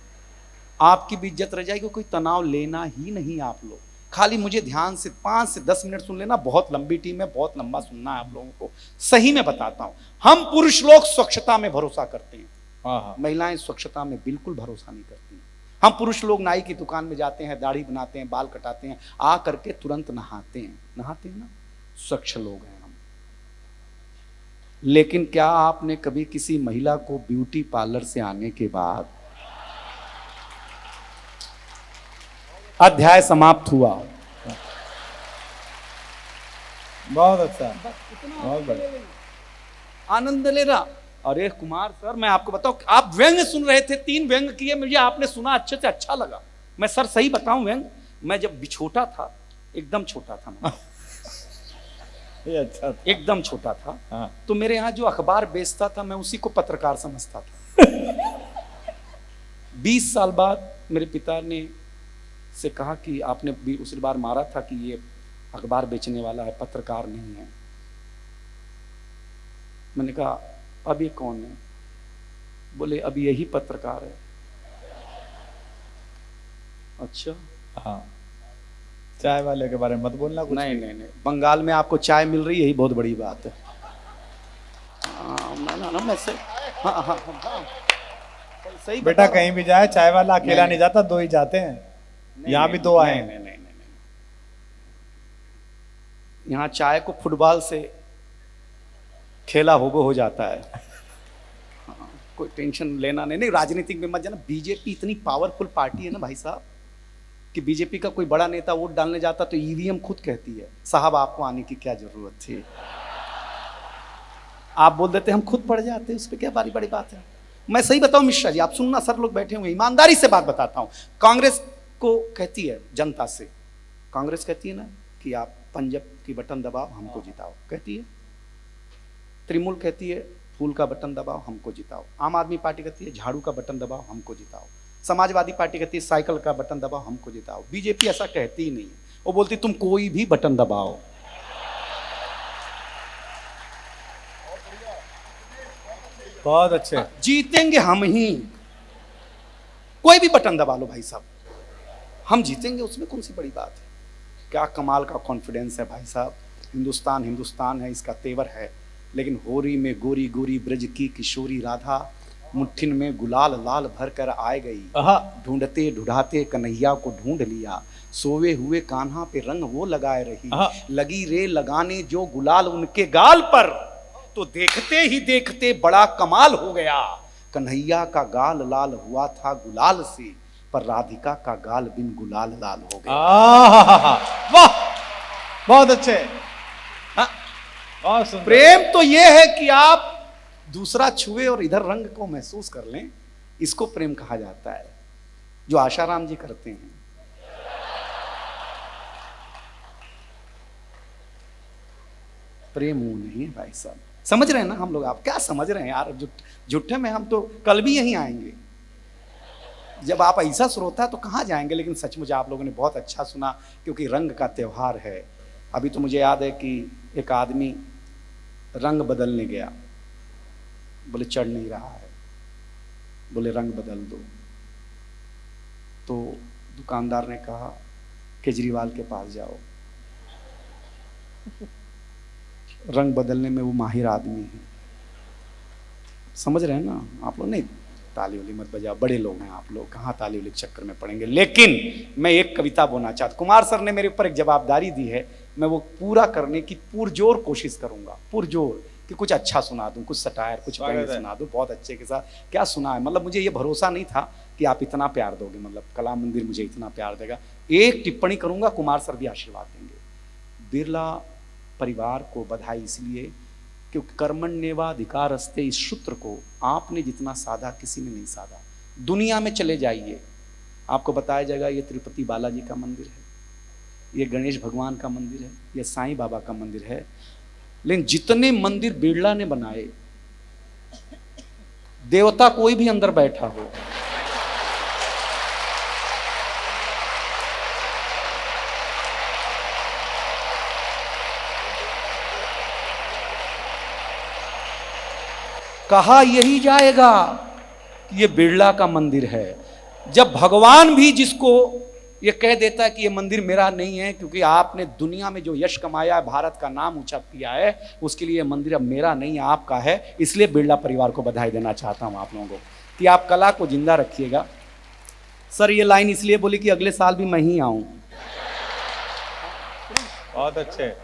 आपकी भी इज्जत रह जाएगी। कोई तनाव लेना ही नहीं आप लोग, खाली मुझे ध्यान से 5 से 10 मिनट सुन लेना। बहुत लंबी टीम है, बहुत लंबा सुनना है आप लोगों को। सही में बताता हूं, हम पुरुष लोग स्वच्छता में भरोसा करते हैं, महिलाएं स्वच्छता में बिल्कुल भरोसा नहीं करती हैं। हम पुरुष लोग नाई की दुकान में जाते हैं, दाढ़ी बनाते हैं, बाल कटाते हैं, आ करके तुरंत नहाते हैं ना, स्वच्छ लोग हैं हम। लेकिन क्या आपने कभी किसी महिला को ब्यूटी पार्लर से आने के बाद अध्याय समाप्त हुआ? बहुत अच्छा, बहुत बढ़िया, आनंद ले रहा। अरे कुमार सर, मैं आपको बताऊं, आप व्यंग सुन रहे थे, 3 व्यंग किए, मुझे आपने सुना अच्छे से अच्छा लगा। मैं सर सही बताऊं, व्यंग मैं जब भी छोटा था, एकदम छोटा था मैं, ये अच्छा था। एकदम छोटा था। हाँ। तो मेरे यहाँ जो अखबार बेचता था मैं उसी को पत्रकार समझता था। 20 साल बाद मेरे पिता ने से कहा कि आपने भी उस बार मारा था कि ये अखबार बेचने वाला है, पत्रकार नहीं है। मैंने कहा अब ये कौन है? बोले अब यही पत्रकार है। अच्छा, हाँ, चाय वाले के बारे में मत बोलना कुछ। नहीं नहीं नहीं, बंगाल में आपको चाय मिल रही है, यही बहुत बड़ी बात है। मैं से हाँ हाँ हाँ, हाँ। सही बेटा बता रहा कहीं भी जाए चाय वाला अकेला नहीं जाता, दो ही जाते हैं। हूं। यहाँ भी नहीं, दो आए नहीं, हैं। नहीं, नहीं, नहीं, नहीं। यहाँ चाय को फुटबॉल से खेला हो जाता है। हाँ, कोई टेंशन लेना नहीं। नहीं, राजनीतिक में मत जाना। बीजेपी इतनी पावरफुल पार्टी है ना भाई साहब कि बीजेपी का कोई बड़ा नेता वोट डालने जाता तो ईवीएम खुद कहती है साहब आपको आने की क्या जरूरत थी। आप बोल देते हम खुद पड़ जाते, उस पर क्या बड़ी बड़ी बात है। मैं सही बताऊं मिश्रा जी, आप सुनना, सर लोग बैठे हुए, ईमानदारी से बात बताता हूं। कांग्रेस को कहती है जनता से, कांग्रेस कहती है ना कि आप पंजाब की बटन दबाओ हमको जिताओ, कहती है। तृणमूल कहती है फूल का बटन दबाओ हमको जिताओ। आम आदमी पार्टी कहती है झाड़ू का बटन दबाओ हमको जिताओ। समाजवादी पार्टी कहती है साइकिल का बटन दबाओ हमको जिताओ। बीजेपी ऐसा कहती ही नहीं है, वो बोलती तुम कोई भी बटन दबाओ। बहुत अच्छे। जीतेंगे हम ही, कोई भी बटन दबा लो भाई साहब, हम जीतेंगे, उसमें कौन सी बड़ी बात है। क्या कमाल का कॉन्फिडेंस है भाई साहब। हिंदुस्तान हिंदुस्तान है, इसका तेवर है। लेकिन होरी में गोरी गोरी ब्रज की किशोरी राधा, मुट्ठिन में गुलाल लाल भर कर आए गई। ढूंढते ढूंढाते कन्हैया को ढूंढ लिया, सोए हुए कान्हा पे रंग वो लगाए रही। लगी रे लगाने जो गुलाल उनके गाल पर, तो देखते ही देखते बड़ा कमाल हो गया। कन्हैया का गाल लाल हुआ था गुलाल से, पर राधिका का गाल बिन गुलाल लाल हो गया। वाह, बहुत अच्छे। हाँ? बहुत सुंदर। प्रेम तो यह है कि आप दूसरा छुए और इधर रंग को महसूस कर लें, इसको प्रेम कहा जाता है, जो आशाराम जी करते हैं। प्रेम वो नहीं है भाई साहब, समझ रहे हैं ना हम लोग। आप क्या समझ रहे हैं यार, झूठे में हम तो कल भी यहीं आएंगे। जब आप ऐसा श्रोता तो कहाँ जाएंगे। लेकिन सचमुच आप लोगों ने बहुत अच्छा सुना, क्योंकि रंग का त्योहार है। अभी तो मुझे याद है कि एक आदमी रंग बदलने गया, बोले चढ़ नहीं रहा है, बोले रंग बदल दो। तो दुकानदार ने कहा केजरीवाल के पास जाओ, रंग बदलने में वो माहिर आदमी है। समझ रहे हैं ना आप लोग। नहीं, ताली उली मत बजाओ, बड़े लोग हैं आप लोग, कहाँ ताली उली के चक्कर में पड़ेंगे। लेकिन मैं एक कविता बोलना चाहता, कुमार सर ने मेरे ऊपर एक जवाबदारी दी है, मैं वो पूरा करने की पुरजोर कोशिश करूंगा, पुरजोर, कि कुछ अच्छा सुना दूं, कुछ सटायर, कुछ पहले सुना दूं बहुत अच्छे के साथ। क्या सुना है, मतलब मुझे ये भरोसा नहीं था कि आप इतना प्यार दोगे, मतलब कला मंदिर मुझे इतना प्यार देगा। एक टिप्पणी करूंगा, कुमार सर भी आशीर्वाद देंगे। बिरला परिवार को बधाई इसलिए क्योंकि कर्मण्येवाधिकारस्ते, इस सूत्र को आपने जितना साधा किसी ने नहीं साधा। दुनिया में चले जाइए, आपको बताया जाएगा ये तिरुपति बालाजी का मंदिर है, ये गणेश भगवान का मंदिर है, ये साईं बाबा का मंदिर है। लेकिन जितने मंदिर बिरला ने बनाए, देवता कोई भी अंदर बैठा हो, कहा यही जाएगा कि ये बिरला का मंदिर है। जब भगवान भी जिसको ये कह देता है कि ये मंदिर मेरा नहीं है, क्योंकि आपने दुनिया में जो यश कमाया है, भारत का नाम ऊंचा किया है, उसके लिए ये मंदिर अब मेरा नहीं है, आपका है। इसलिए बिरला परिवार को बधाई देना चाहता हूं आप लोगों को कि आप कला को जिंदा रखिएगा। सर ये लाइन इसलिए बोली कि अगले साल भी मैं ही आऊं। बहुत अच्छे,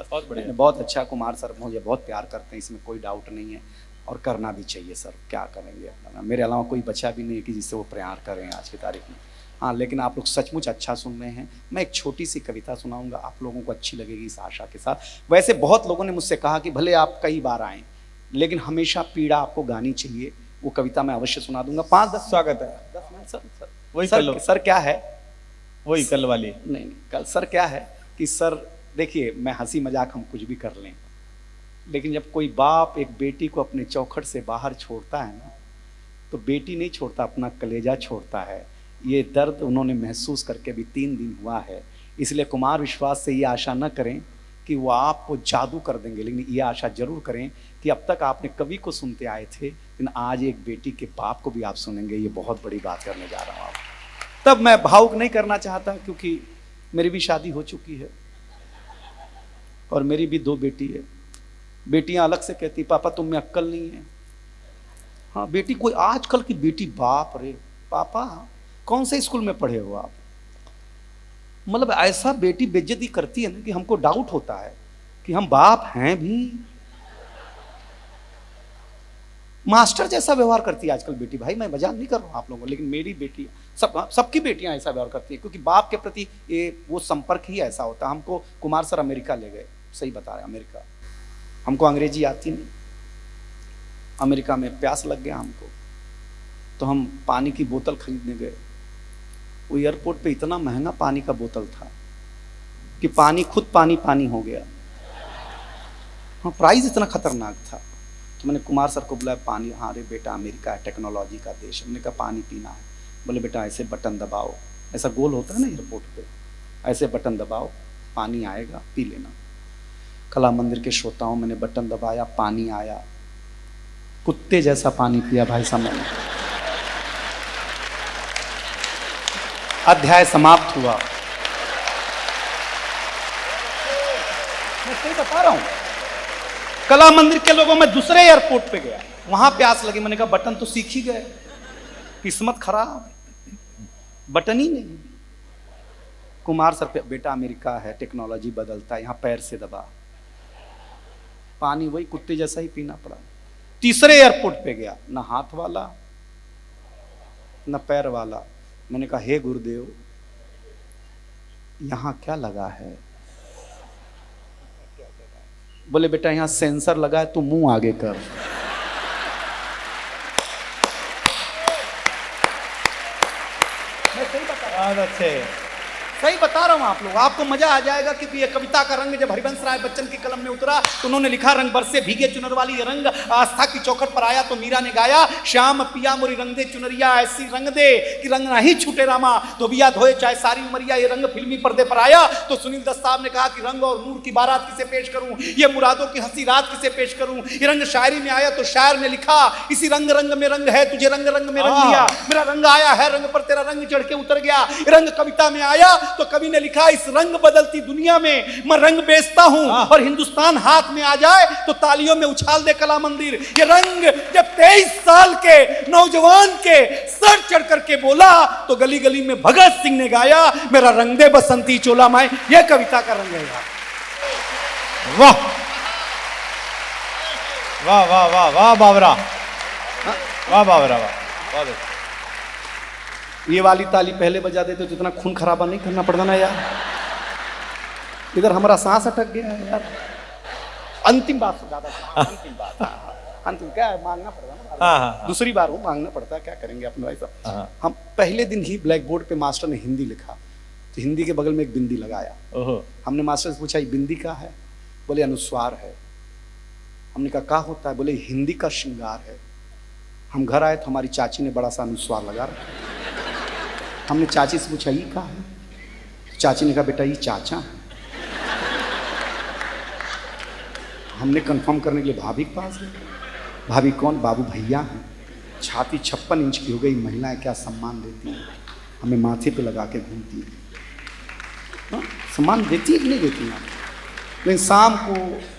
बहुत बढ़िया, बहुत अच्छा। कुमार सर मुझे बहुत प्यार करते हैं, इसमें कोई डाउट नहीं है, और करना भी चाहिए सर। क्या करेंगे अपना, मेरे अलावा कोई बचा भी नहीं है कि जिससे वो प्यार करें आज की तारीख में। हाँ, लेकिन आप लोग सचमुच अच्छा सुन रहे हैं। मैं एक छोटी सी कविता सुनाऊंगा, आप लोगों को अच्छी लगेगी इस आशा के साथ। वैसे बहुत लोगों ने मुझसे कहा कि भले आप कई बार आएँ, लेकिन हमेशा पीड़ा आपको गानी चाहिए। वो कविता मैं अवश्य सुना दूंगा। 5-10 स्वागत है। 10 मिनट सर। वही सर क्या है, वही कल वाली। नहीं कल सर क्या है कि सर देखिए, मैं हंसी मजाक हम कुछ भी कर लें, लेकिन जब कोई बाप एक बेटी को अपने चौखट से बाहर छोड़ता है ना, तो बेटी नहीं छोड़ता, अपना कलेजा छोड़ता है। ये दर्द उन्होंने महसूस करके भी 3 दिन हुआ है। इसलिए कुमार विश्वास से ये आशा न करें कि वो आपको जादू कर देंगे, लेकिन ये आशा जरूर करें कि अब तक आपने कवि को सुनते आए थे, लेकिन आज एक बेटी के बाप को भी आप सुनेंगे। ये बहुत बड़ी बात करने जा रहा हूँ आप। तब मैं भावुक नहीं करना चाहता, क्योंकि मेरी भी शादी हो चुकी है और मेरी भी 2 बेटी है। बेटियां अलग से कहती, पापा तुम में अक्ल नहीं है। हाँ बेटी, कोई आजकल की बेटी, बाप रे पापा कौन से स्कूल में पढ़े हो आप? मतलब ऐसा बेटी बेइज्जती करती है ना कि हमको डाउट होता है कि हम बाप हैं भी। मास्टर जैसा व्यवहार करती है आजकल बेटी। भाई मैं मजाक नहीं कर रहा हूं आप लोगों को, लेकिन मेरी बेटी, सबकी बेटियां ऐसा व्यवहार करती है, क्योंकि बाप के प्रति ये वो संपर्क ही ऐसा होता है। हमको कुमार सर अमेरिका ले गए, सही बता रहे, अमेरिका। हमको अंग्रेजी आती नहीं, अमेरिका में प्यास लग गया हमको, तो हम पानी की बोतल खरीदने गए। वो एयरपोर्ट पे इतना महंगा पानी का बोतल था कि पानी खुद पानी पानी हो गया। हाँ, प्राइस इतना खतरनाक था। तो मैंने कुमार सर को बुलाया, पानी। हाँ रे बेटा, अमेरिका है, टेक्नोलॉजी का देश। हमने कहा पानी पीना है। बोले बेटा ऐसे बटन दबाओ, ऐसा गोल होता है ना एयरपोर्ट पे, ऐसे बटन दबाओ, पानी आएगा, पी लेना। कला मंदिर के श्रोताओं, मैंने बटन दबाया, पानी आया, कुत्ते जैसा पानी पिया भाई साहब मैंने। अध्याय समाप्त हुआ। मैं सही बता रहा हूं। कला मंदिर के लोगों में दूसरे एयरपोर्ट पे गया, वहां प्यास लगी। मैंने कहा बटन तो सीख ही गए, किस्मत खराब, बटन ही नहीं। कुमार सर पे, बेटा अमेरिका है, टेक्नोलॉजी बदलता है, यहां पैर से दबा, पानी वही कुत्ते जैसा ही पीना पड़ा। तीसरे एयरपोर्ट पे गया, ना हाथ वाला ना पैर वाला। मैंने कहा हे गुरुदेव, यहां क्या लगा है? बोले बेटा यहां सेंसर लगा है, तू मुंह आगे कर। मैं सही बता रहा हूं, सही बता रहा हूं आप लोग, आपको मजा आ जाएगा। क्योंकि ये कविता का रंग जब हरिवंश राय बच्चन की कलम में उतरा तो उन्होंने लिखा, रंग बरसे भीगे चुनर वाली ये रंग, आस्था की चौखट पर आया तो मीरा ने गाया, श्याम पिया मोरी रंग दे चुनरिया, ऐसी रंग दे कि रंग नहीं छूटे रामा, धोबिया धोए चाहे सारी उमरिया। ये रंग फिल्मी पर्दे पर आया तो सुनील दत्त साहब ने कहा कि रंग और नूर की बारात किसे पेश करूं, ये मुरादों की हंसी रात किसे पेश करूं। ये रंग शायरी में आया तो शायर ने लिखा, इसी रंग रंग में रंग है, तुझे रंग रंग में रंग दिया, मेरा रंग आया है रंग पर तेरा रंग चढ़ के उतर गया। रंग कविता में आया तो कवि ने लिखा, इस रंग बदलती दुनिया में मैं रंग बेचता हूं, और हिंदुस्तान हाथ में आ जाए तो तालियों में उछाल दे कला मंदिर। ये रंग जब 23 साल के नौजवान के सर चढ़ करके बोला तो गली गली में भगत सिंह ने गाया, मेरा रंग दे बसंती चोला माए। ये कविता का रंग है यार। वाह वाह वाह वाह वाह बाबरा, वाह बाबरा, वाह। ये वाली ताली पहले बजा देते तो इतना खून खराबा नहीं करना पड़ता ना यार। इधर हमारा सांस अटक गया है यार। अंतिम बात ज्यादा, अंतिम बात, अंतिम क्या है, मांगना पड़ता ना। दूसरी बार वो मांगना पड़ता है, क्या करेंगे अपने भाई साहब। हम पहले दिन ही ब्लैक बोर्ड पे मास्टर ने हिंदी लिखा, तो हिंदी के बगल में एक बिंदी लगाया। हमने मास्टर से पूछा ये बिंदी का है? बोले अनुस्वार है। हमने कहा क्या होता है? बोले हिंदी का श्रृंगार है। हम घर आए तो हमारी चाची ने बड़ा सा अनुस्वार लगा रखा। हमने चाची से पूछा ये क्या है? चाची ने कहा बेटा ये चाचा है। हमने कंफर्म करने के लिए भाभी के पास गए। भाभी कौन? बाबू भैया हैं। छाती 56 इंच की हो गई। महिलाएं क्या सम्मान देती हैं, हमें माथे पे लगा के घूमती हैं। सम्मान देती है कि नहीं देती हैं? लेकिन शाम को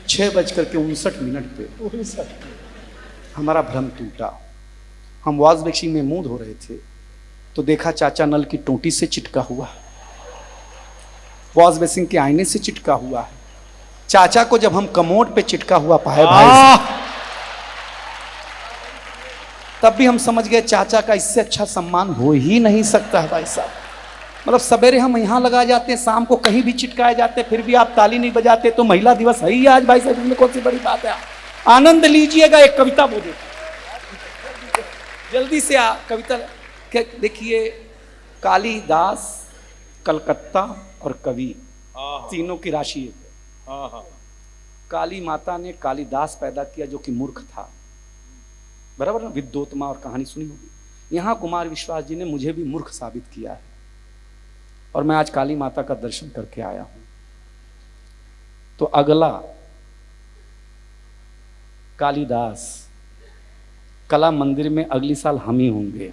6:59 पे हमारा भ्रम टूटा। हम वॉश बेसिन में मुंह धो रहे थे तो देखा चाचा नल की टोटी से चिटका हुआ, वॉश बेसिन के आईने से चिटका हुआ है। चाचा को जब हम कमोड पे चिटका हुआ पाए भाई, तब भी हम समझ गए चाचा का इससे अच्छा सम्मान हो ही नहीं सकता है भाई साहब। मतलब सवेरे हम यहाँ लगा जाते हैं, शाम को कहीं भी चिटकाए जाते, फिर भी आप ताली नहीं बजाते, तो महिला दिवस है ही आज भाई साहब। इसमें कौन सी बड़ी बात है? आनंद लीजिएगा। एक कविता बोले जल्दी से कविता क्या देखिए, कालिदास, कलकत्ता और कवि तीनों की राशि है। हाँ हाँ काली माता ने कालिदास पैदा किया जो कि मूर्ख था, बराबर ना, विद्योत्मा और कहानी सुनी होगी। यहाँ कुमार विश्वास जी ने मुझे भी मूर्ख साबित किया है और मैं आज काली माता का दर्शन करके आया हूं। तो अगला कालिदास कला मंदिर में अगली साल हम ही होंगे।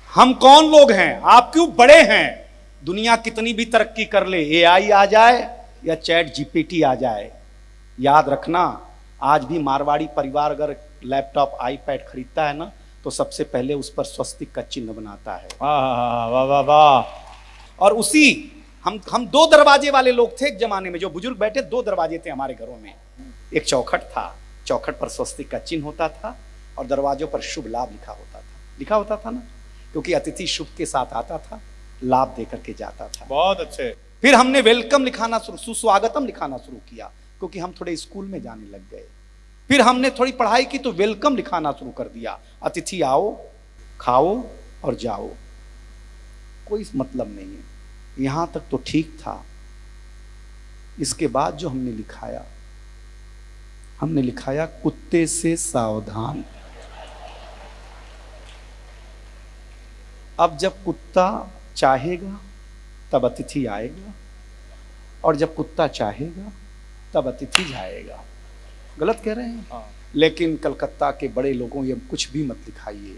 हम कौन लोग हैं, आप क्यों बड़े हैं? दुनिया कितनी भी तरक्की कर ले, एआई आ जाए या चैट जीपीटी आ जाए, याद रखना आज भी मारवाड़ी परिवार अगर लैपटॉप आईपैड खरीदता है ना तो सबसे पहले उस पर स्वस्तिक का चिन्ह बनाता है। वाह वाह वाह। और उसी हम दो दरवाजे वाले लोग थे एक जमाने में, जो बुजुर्ग बैठे, दो दरवाजे थे हमारे घरों में। एक चौखट था, चौखट पर स्वस्तिक का चिन्ह होता था और दरवाजों पर शुभ लाभ लिखा होता था ना, क्योंकि अतिथि शुभ के साथ आता था, लाभ देकर के जाता था। बहुत अच्छे। फिर हमने वेलकम लिखाना सुस्वागतम लिखाना शुरू किया, क्योंकि हम थोड़े स्कूल में जाने लग गए। फिर हमने थोड़ी पढ़ाई की तो वेलकम लिखाना शुरू कर दिया, अतिथि आओ, खाओ और जाओ। कोई मतलब नहीं है, यहां तक तो ठीक था। इसके बाद जो हमने लिखाया कुत्ते से सावधान। अब जब कुत्ता चाहेगा तब अतिथि आएगा और जब कुत्ता चाहेगा तब अतिथि जाएगा। गलत कह रहे हैं? हाँ। लेकिन कलकत्ता के बड़े लोगों ये कुछ भी मत लिखाइए।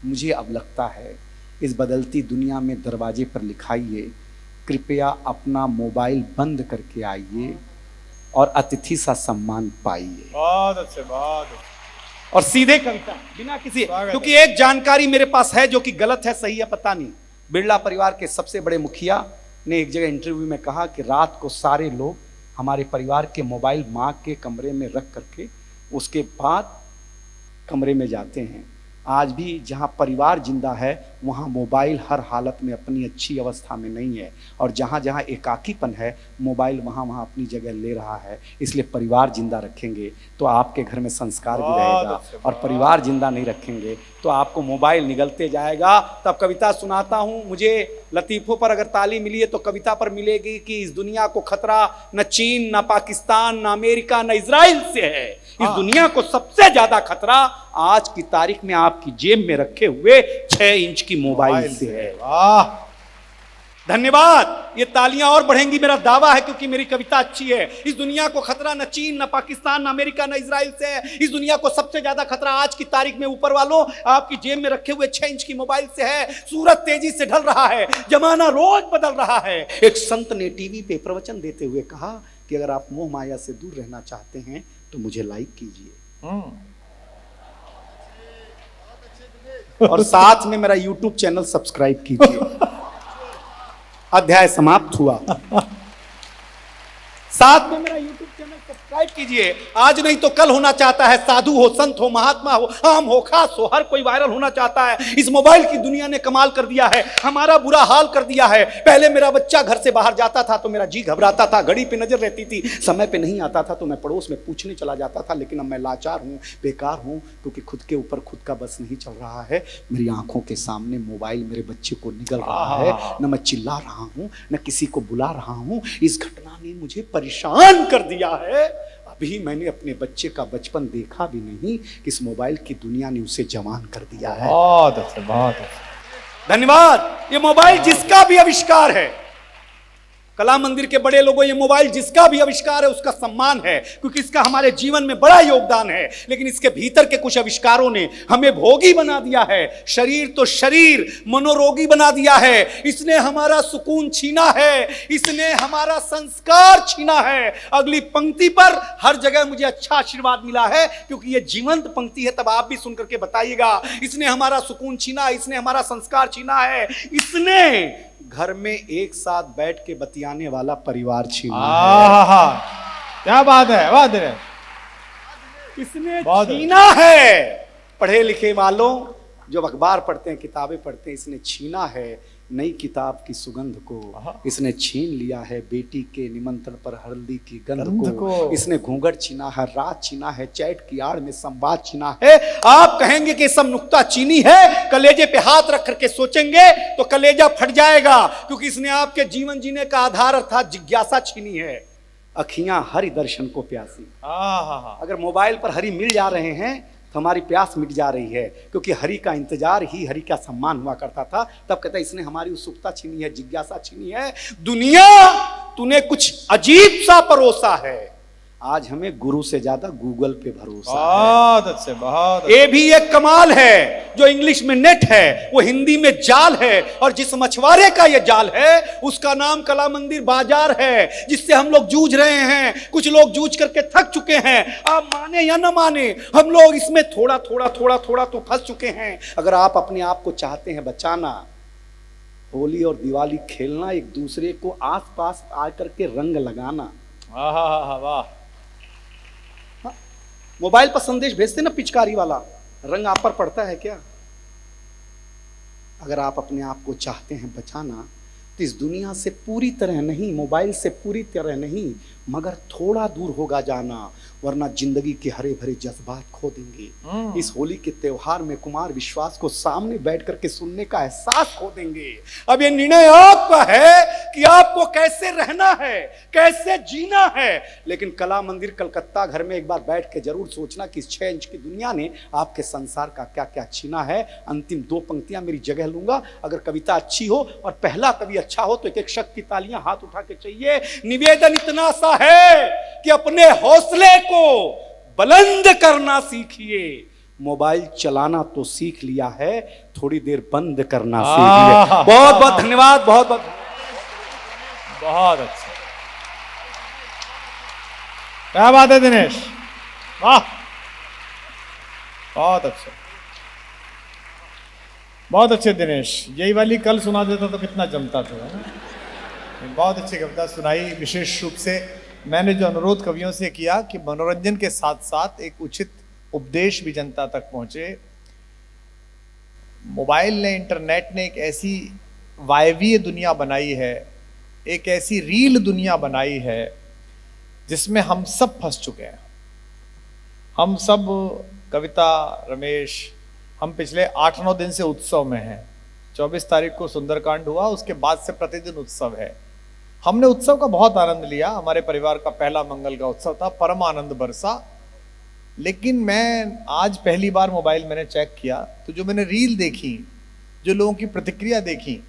मुझे अब लगता है इस बदलती दुनिया में दरवाजे पर लिखाइए, कृपया अपना मोबाइल बंद करके आइए और अतिथि सा सम्मान पाइए। बहुत अच्छे, बहुत अच्छे। और सीधे कविता बिना किसी, स्वागत क्योंकि एक जानकारी मेरे पास है जो कि गलत है सही है पता नहीं। बिरला परिवार के सबसे बड़े मुखिया ने एक जगह इंटरव्यू में कहा कि रात को सारे लोग हमारे परिवार के मोबाइल मां के कमरे में रख करके उसके बाद कमरे में जाते हैं। आज भी जहां परिवार जिंदा है वहां मोबाइल हर हालत में अपनी अच्छी अवस्था में नहीं है, और जहां जहां एकाकीपन है मोबाइल वहां वहां अपनी जगह ले रहा है। इसलिए परिवार जिंदा रखेंगे तो आपके घर में संस्कार भी रहेगा, और परिवार जिंदा नहीं रखेंगे तो आपको मोबाइल निगलते जाएगा। तब कविता सुनाता हूं, मुझे लतीफों पर अगर ताली मिली है तो कविता पर मिलेगी कि इस दुनिया को खतरा न चीन, न पाकिस्तान, न अमेरिका, न इजराइल से है। इस दुनिया को सबसे ज्यादा खतरा आज की तारीख में आपकी जेब में रखे हुए 6 इंच की मोबाइल से है। वाह, धन्यवाद। ये तालियां और बढ़ेंगी, मेरा दावा है, क्योंकि मेरी कविता अच्छी है। इस दुनिया को खतरा न चीन, न पाकिस्तान, न अमेरिका, न इजराइल से है। इस दुनिया को सबसे ज्यादा खतरा आज की तारीख में ऊपर वालों आपकी जेब में रखे हुए 6 इंच की मोबाइल से है। सूरज तेजी से ढल रहा है, जमाना रोज बदल रहा है। एक संत ने टीवी पे प्रवचन देते हुए कहा कि अगर आप मोह माया से दूर रहना चाहते हैं तो मुझे लाइक कीजिए और साथ में मेरा यूट्यूब चैनल सब्सक्राइब कीजिए। अध्याय समाप्त हुआ। साथ में मेरा यूट्यूब चैनल सब्सक्राइब कीजिए। आज नहीं तो कल होना चाहता है, साधु हो, संत हो, महात्मा हो, आम हो, खास हो, हर कोई वायरल होना चाहता है। इस मोबाइल की दुनिया ने कमाल कर दिया है, हमारा बुरा हाल कर दिया है। पहले मेरा बच्चा घर से बाहर जाता था तो मेरा जी घबराता था, घड़ी पे नजर रहती थी, समय पे नहीं आता था तो मैं पड़ोस में पूछने चला जाता था। लेकिन अब मैं लाचार हूं, बेकार हूं, क्योंकि खुद के ऊपर खुद का बस नहीं चल रहा है। मेरी आंखों के सामने मोबाइल मेरे बच्चे को निगल रहा है। न मैं चिल्ला रहा हूं, न किसी को बुला रहा हूं। इस घटना ने मुझे परेशान कर दिया है। अभी मैंने अपने बच्चे का बचपन देखा भी नहीं कि इस मोबाइल की दुनिया ने उसे जवान कर दिया है। बहुत अच्छा, बहुत अच्छा। धन्यवाद। ये मोबाइल जिसका भी आविष्कार है, कला मंदिर के बड़े लोगों, ये मोबाइल जिसका भी आविष्कार है उसका सम्मान है, क्योंकि इसका हमारे जीवन में बड़ा योगदान है। लेकिन इसके भीतर के कुछ आविष्कारों ने हमें भोगी बना दिया है। शरीर तो शरीर, मनोरोगी बना दिया है। इसने हमारा सुकून छीना है, इसने हमारा संस्कार छीना है। अगली पंक्ति पर हर जगह मुझे अच्छा आशीर्वाद मिला है, क्योंकि ये जीवंत पंक्ति है, तब आप भी सुन करके बताइएगा। इसने हमारा सुकून छीना, इसने हमारा संस्कार छीना है, इसने घर में एक साथ बैठ के बतियाने वाला परिवार छीना है। क्या बात है, बात है। इसने छीना है। पढ़े लिखे वालों, जो अखबार पढ़ते हैं, किताबें पढ़ते हैं, इसने छीना है नई किताब की सुगंध को, इसने छीन लिया है बेटी के निमंत्रण पर हल्दी की गंध को, इसने घूंघट छीना है, रात छीना है, चैट की आड़ में संवाद छीना है। आप कहेंगे कि सब नुक्ता चीनी है, कलेजे पे हाथ रख करके सोचेंगे तो कलेजा फट जाएगा, क्योंकि इसने आपके जीवन जीने का आधार अर्थात जिज्ञासा छीनी है। अखियां हरि दर्शन को प्यासी। अगर मोबाइल पर हरि मिल जा रहे हैं तो हमारी प्यास मिट जा रही है, क्योंकि हरि का इंतजार ही हरि का सम्मान हुआ करता था। तब कहता है इसने हमारी उत्सुकता छीनी है, जिज्ञासा छीनी है। दुनिया तूने कुछ अजीब सा परोसा है। आज हमें गुरु से ज्यादा गूगल पे भरोसा है। बहुत अच्छे, बहुत ये भी एक कमाल है। जो इंग्लिश में नेट है वो हिंदी में जाल है, और जिस मछुआरे का ये जाल है उसका नाम कला मंदिर बाजार है, जिससे हम लोग जूझ रहे हैं। कुछ लोग जूझ करके थक चुके हैं, आप माने या ना माने, हम लोग इसमें थोड़ा थोड़ा थोड़ा थोड़ा तो फंस चुके हैं। अगर आप अपने आप को चाहते हैं बचाना, होली और दिवाली खेलना, एक दूसरे को आस पास आकर के रंग लगाना। वाह। मोबाइल पर संदेश भेजते ना पिचकारी वाला, रंग आप पर पड़ता है क्या? अगर आप अपने आप को चाहते हैं बचाना तो इस दुनिया से पूरी तरह नहीं, मोबाइल से पूरी तरह नहीं, मगर थोड़ा दूर होगा जाना, वरना जिंदगी के हरे भरे जज्बात खो देंगे। इस होली के त्योहार में कुमार विश्वास को सामने बैठ करके सुनने का एहसास खो देंगे। अब ये निर्णय आपका है कि आपको कैसे रहना है, कैसे जीना है। लेकिन कला मंदिर कलकत्ता घर में एक बार बैठ के जरूर सोचना कि इस 6 इंच की दुनिया ने आपके संसार का क्या क्या छीना है। अंतिम 2 पंक्तियां मेरी जगह लूंगा। अगर कविता अच्छी हो और पहला कवि अच्छा हो तो एक एक शख्स की तालियां हाथ उठा के चाहिए। निवेदन इतना सा है कि अपने हौसले को बुलंद करना सीखिए। मोबाइल चलाना तो सीख लिया है, थोड़ी देर बंद करना सीख लिया। बहुत बहुत धन्यवाद। बहुत बहुत बहुत अच्छा, क्या बात है दिनेश, वाह, बहुत अच्छा, बहुत अच्छे दिनेश। यही वाली कल सुना देता तो कितना जमता था, है ना? बहुत अच्छी कविता सुनाई। विशेष रूप से मैंने जो अनुरोध कवियों से किया कि मनोरंजन के साथ साथ एक उचित उपदेश भी जनता तक पहुंचे। मोबाइल ने, इंटरनेट ने एक ऐसी वायवीय दुनिया बनाई है, एक ऐसी रील दुनिया बनाई है जिसमें हम सब फंस चुके हैं। हम सब, कविता, रमेश, हम पिछले 8-9 दिन से उत्सव में हैं। 24 तारीख को सुंदरकांड हुआ, उसके बाद से प्रतिदिन उत्सव है। हमने उत्सव का बहुत आनंद लिया। हमारे परिवार का पहला मंगल का उत्सव था, परम आनंद बरसा। लेकिन मैं आज पहली बार मोबाइल मैंने चेक किया तो जो मैंने रील देखी, जो लोगों की प्रतिक्रिया देखी,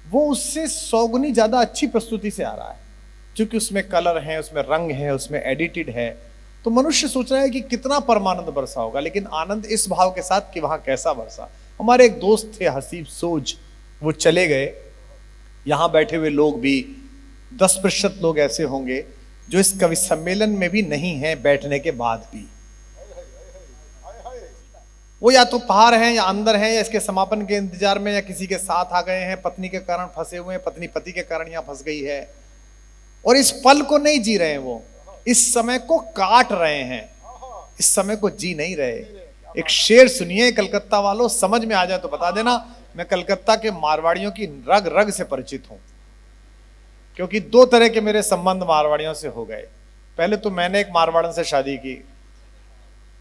वो उससे 100 गुनी ज्यादा अच्छी प्रस्तुति से आ रहा है, क्योंकि उसमें कलर है, उसमें रंग है, उसमें एडिटेड है। तो मनुष्य सोच रहा है कि कितना परमानंद बरसा होगा, लेकिन आनंद इस भाव के साथ कि वहां कैसा बरसा। हमारे एक दोस्त थे हसीब सोज, वो चले गए। यहां बैठे हुए लोग भी 10% लोग ऐसे होंगे जो इस कवि सम्मेलन में भी नहीं हैं, बैठने के बाद भी। वो या तो बाहर हैं या अंदर हैं, या इसके समापन के इंतजार में, या किसी के साथ आ गए हैं, पत्नी के कारण फंसे हुए हैं, पत्नी पति के कारण यहां फंस गई है, और इस पल को नहीं जी रहे हैं। वो इस समय को काट रहे हैं, इस समय को जी नहीं रहे। एक शेर सुनिए कलकत्ता वालों, समझ में आ जाए तो बता देना। मैं कलकत्ता के मारवाड़ियों की रग रग से परिचित हूं, क्योंकि 2 तरह के मेरे संबंध मारवाड़ियों से हो गए। पहले तो मैंने एक मारवाड़न से शादी की,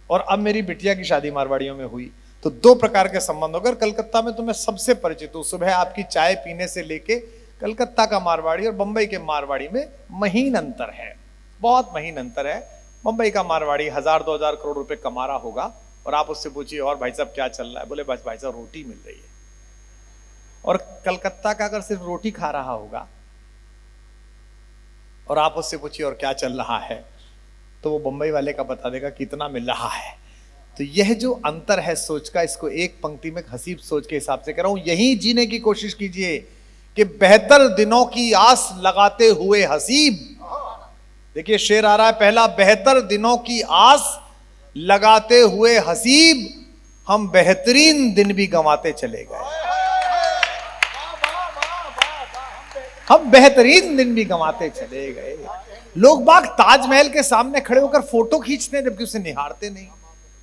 और अब मेरी बिटिया की शादी मारवाड़ियों में हुई। तो 2 प्रकार के संबंध हो गए। कलकत्ता में तो मैं सबसे परिचित हूँ। सुबह आपकी चाय पीने से लेके कलकत्ता का मारवाड़ी और बंबई के मारवाड़ी में महीन अंतर है, बहुत महीन अंतर है। बंबई का मारवाड़ी 1000-2000 करोड़ रुपए कमा रहा होगा, और आप उससे पूछिए और भाई साहब क्या चल रहा है, बोले बस भाई साहब रोटी मिल रही है। और कलकत्ता का अगर सिर्फ रोटी खा रहा होगा और आप उससे पूछिए और क्या चल रहा है, तो वो बंबई वाले का बता देगा कितना मिल रहा है। तो यह जो अंतर है सोच का, इसको एक पंक्ति में हसीब सोच के हिसाब से कह रहा हूं। यही जीने की कोशिश कीजिए कि बेहतर दिनों की आस लगाते हुए हसीब। देखिए शेर आ रहा है पहला, बेहतर दिनों की आस लगाते हुए हसीब, हम बेहतरीन दिन भी गंवाते चले गए। हम बेहतरीन दिन भी गंवाते चले गए। लोग बाग ताजमहल के सामने खड़े होकर फोटो खींचते हैं जबकि उसे निहारते नहीं।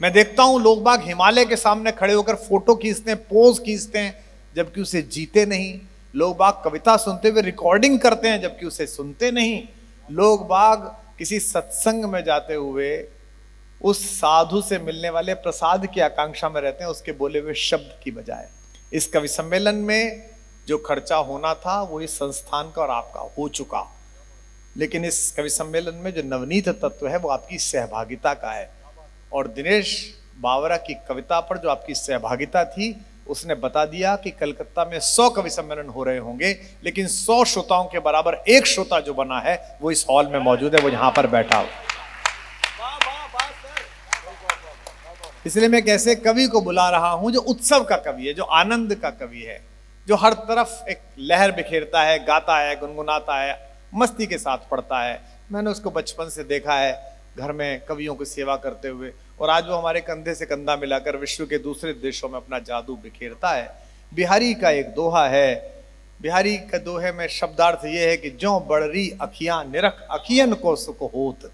मैं देखता हूं लोग बाग हिमालय के सामने खड़े होकर फोटो खींचते हैं, पोज खींचते हैं, जबकि उसे जीते नहीं। लोग बाग कविता सुनते हुए रिकॉर्डिंग करते हैं जबकि उसे सुनते नहीं। लोग बाग किसी सत्संग में जाते हुए उस साधु से मिलने वाले प्रसाद की आकांक्षा में रहते हैं, उसके बोले हुए शब्द की बजाय। इस कवि सम्मेलन में जो खर्चा होना था वो इस संस्थान का और आपका हो चुका, लेकिन इस कवि सम्मेलन में जो नवनीत तत्व है वो आपकी सहभागिता का है। और दिनेश बावरा की कविता पर जो आपकी सहभागिता थी उसने बता दिया कि कलकत्ता में 100 कवि सम्मेलन हो रहे होंगे, लेकिन 100 श्रोताओं के बराबर एक श्रोता जो बना है वो इस हॉल में मौजूद है, वो यहां पर बैठा हो। इसलिए मैं कैसे कवि को बुला रहा हूं जो उत्सव का कवि है, जो आनंद का कवि है, जो हर तरफ एक लहर बिखेरता है, गाता है, गुनगुनाता है, मस्ती के साथ पढ़ता है। मैंने उसको बचपन से देखा है घर में कवियों की सेवा करते हुए, और आज वो हमारे कंधे से कंधा मिलाकर विश्व के दूसरे देशों में अपना जादू बिखेरता है। बिहारी का एक दोहा है, बिहारी के दोहे में शब्दार्थ ये है कि ज्यों बड़री अखियां निरख अखियन को सुख होत।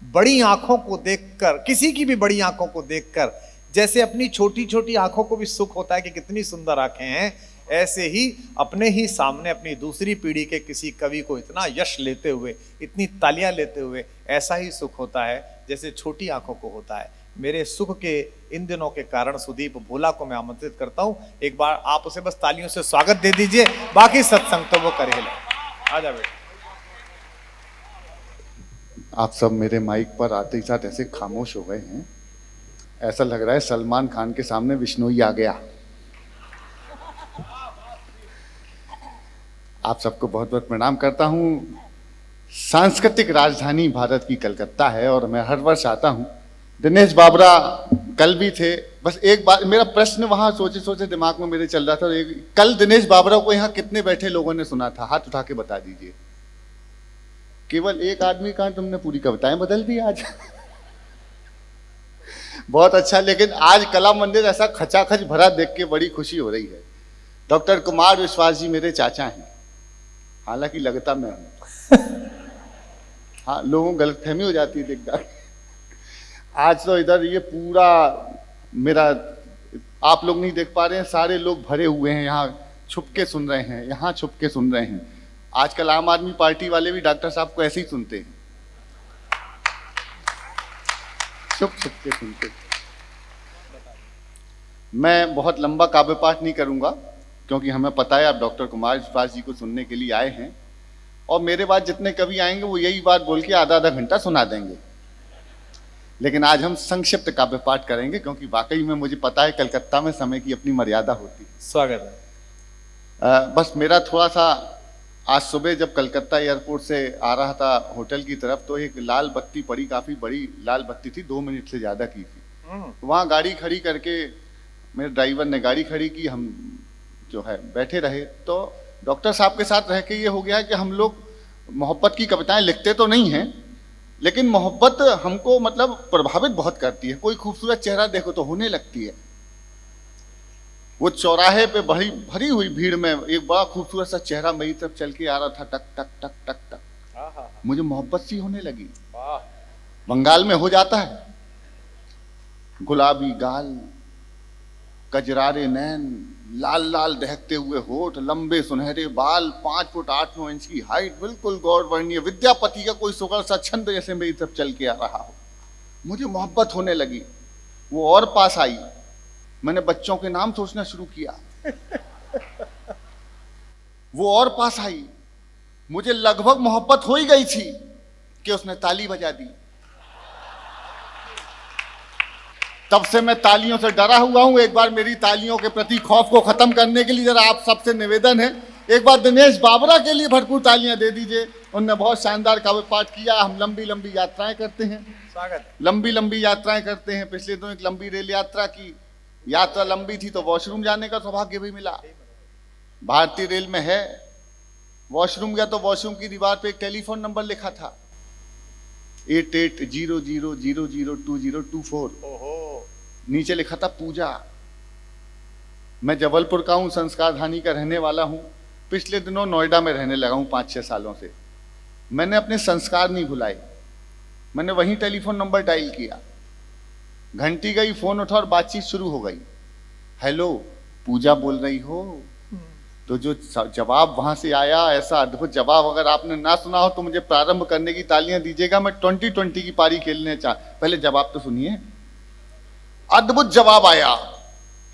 बड़ी आंखों को देखकर, किसी की भी बड़ी आंखों को देखकर जैसे अपनी छोटी छोटी आंखों को भी सुख होता है कि कितनी सुंदर आंखें हैं, ऐसे ही अपने ही सामने अपनी दूसरी पीढ़ी के किसी कवि को इतना यश लेते हुए, इतनी तालियां लेते हुए ऐसा ही सुख होता है जैसे छोटी आंखों को होता है। मेरे सुख के इन दिनों के कारण सुदीप भोला को मैं आमंत्रित करता हूं, एक बार आप उसे बस तालियों से स्वागत दे दीजिए, बाकी सत्संग तो वो कर ही ले। आ जा बेटा। आप सब मेरे माइक पर आते ही साथ ऐसे खामोश हो गए हैं, ऐसा लग रहा है सलमान खान के सामने विष्णु आ गया। आप सबको बहुत बहुत प्रणाम करता हूं। सांस्कृतिक राजधानी भारत की कलकत्ता है और मैं हर वर्ष आता हूं। दिनेश बाबरा कल भी थे। बस एक बात, मेरा प्रश्न वहां सोचे सोचे दिमाग में मेरे चल रहा था। कल दिनेश बाबरा को यहाँ कितने बैठे लोगों ने सुना था? हाथ उठा के बता दीजिए। केवल एक आदमी का तुमने पूरी कविताएं बदल दी आज। बहुत अच्छा। लेकिन आज कला मंदिर ऐसा खचाखच भरा देख के बड़ी खुशी हो रही है। डॉक्टर कुमार विश्वास जी मेरे चाचा हैं, हालांकि लगता मैं हूं। हाँ, लोगों को गलतफहमी हो जाती है देखकर। आज तो इधर ये पूरा मेरा, आप लोग नहीं देख पा रहे हैं, सारे लोग भरे हुए हैं, यहाँ छुप के सुन रहे हैं, यहाँ छुप के सुन रहे हैं। आजकल आम आदमी पार्टी वाले भी डॉक्टर साहब को ऐसे ही सुनते हैं, छुप छुप के सुनते। मैं बहुत लंबा काव्य पाठ नहीं करूंगा क्योंकि हमें पता है आप डॉक्टर कुमार विश्वास जी को सुनने के लिए आए हैं, और मेरे बाद जितने कवि आएंगे वो यही बात बोल के आधा आधा घंटा सुना देंगे। लेकिन आज हम संक्षिप्त काव्य पाठ करेंगे क्योंकि वाकई में मुझे पता है कलकत्ता में समय की अपनी मर्यादा होती है। स्वागत है। बस मेरा थोड़ा सा, आज सुबह जब कलकत्ता एयरपोर्ट से आ रहा था होटल की तरफ तो एक लाल बत्ती पड़ी, काफ़ी बड़ी लाल बत्ती थी, 2 मिनट से ज़्यादा की थी। वहाँ गाड़ी खड़ी करके मेरे ड्राइवर ने गाड़ी खड़ी की, हम जो है बैठे रहे। तो डॉक्टर साहब के साथ रह के ये हो गया कि हम लोग मोहब्बत की कविताएं लिखते तो नहीं हैं, लेकिन मोहब्बत हमको मतलब प्रभावित बहुत करती है। कोई खूबसूरत चेहरा देखो तो होने लगती है। वो चौराहे पे भरी हुई भीड़ में एक बड़ा खूबसूरत सा चेहरा मेरी तरफ चल के आ रहा था, टक टक टक टक टक। मुझे मोहब्बत सी होने लगी। बंगाल में हो जाता है, गुलाबी गाल, कजरारे नैन, लाल लाल दहकते हुए होठ, लंबे सुनहरे बाल, 5 फुट 8-9 इंच की हाइट, बिल्कुल गौरवर्णीय विद्यापति का कोई सुगर सा छंद जैसे मेरी तरफ चल के आ रहा हो। मुझे मोहब्बत होने लगी। वो और पास आई, मैंने बच्चों के नाम सोचना शुरू किया। वो और पास आई, मुझे लगभग मोहब्बत हो ही गई थी कि उसने ताली बजा दी। तब से मैं तालियों से डरा हुआ हूं। एक बार मेरी तालियों के प्रति खौफ को खत्म करने के लिए जरा आप सबसे निवेदन है, एक बार दिनेश बाबरा के लिए भरपूर तालियां दे दीजिए। उन्होंने बहुत शानदार काव्य पाठ किया। हम लंबी लंबी यात्राएं करते हैं, स्वागत। लंबी लंबी यात्राएं करते हैं। पिछले दिनों एक लंबी रेल यात्रा की, यात्रा लंबी थी तो वॉशरूम जाने का सौभाग्य भी मिला। भारतीय रेल में है, वॉशरूम गया तो वॉशरूम की दीवार पे एक टेलीफोन नंबर लिखा था, 8800002024। नीचे लिखा था पूजा। मैं जबलपुर का हूँ, संस्कारधानी का रहने वाला हूँ। पिछले दिनों नोएडा में रहने लगा हूँ 5-6 सालों से। मैंने अपने संस्कार नहीं भुलाए, मैंने वहीं टेलीफोन नंबर डायल किया। घंटी गई, फोन उठा और बातचीत शुरू हो गई। हेलो, पूजा बोल रही हो? तो जो जवाब वहां से आया, ऐसा अद्भुत जवाब, अगर आपने ना सुना हो तो मुझे प्रारंभ करने की तालियां दीजिएगा। मैं 2020 की पारी खेलने पहले जवाब तो सुनिए। अद्भुत जवाब आया,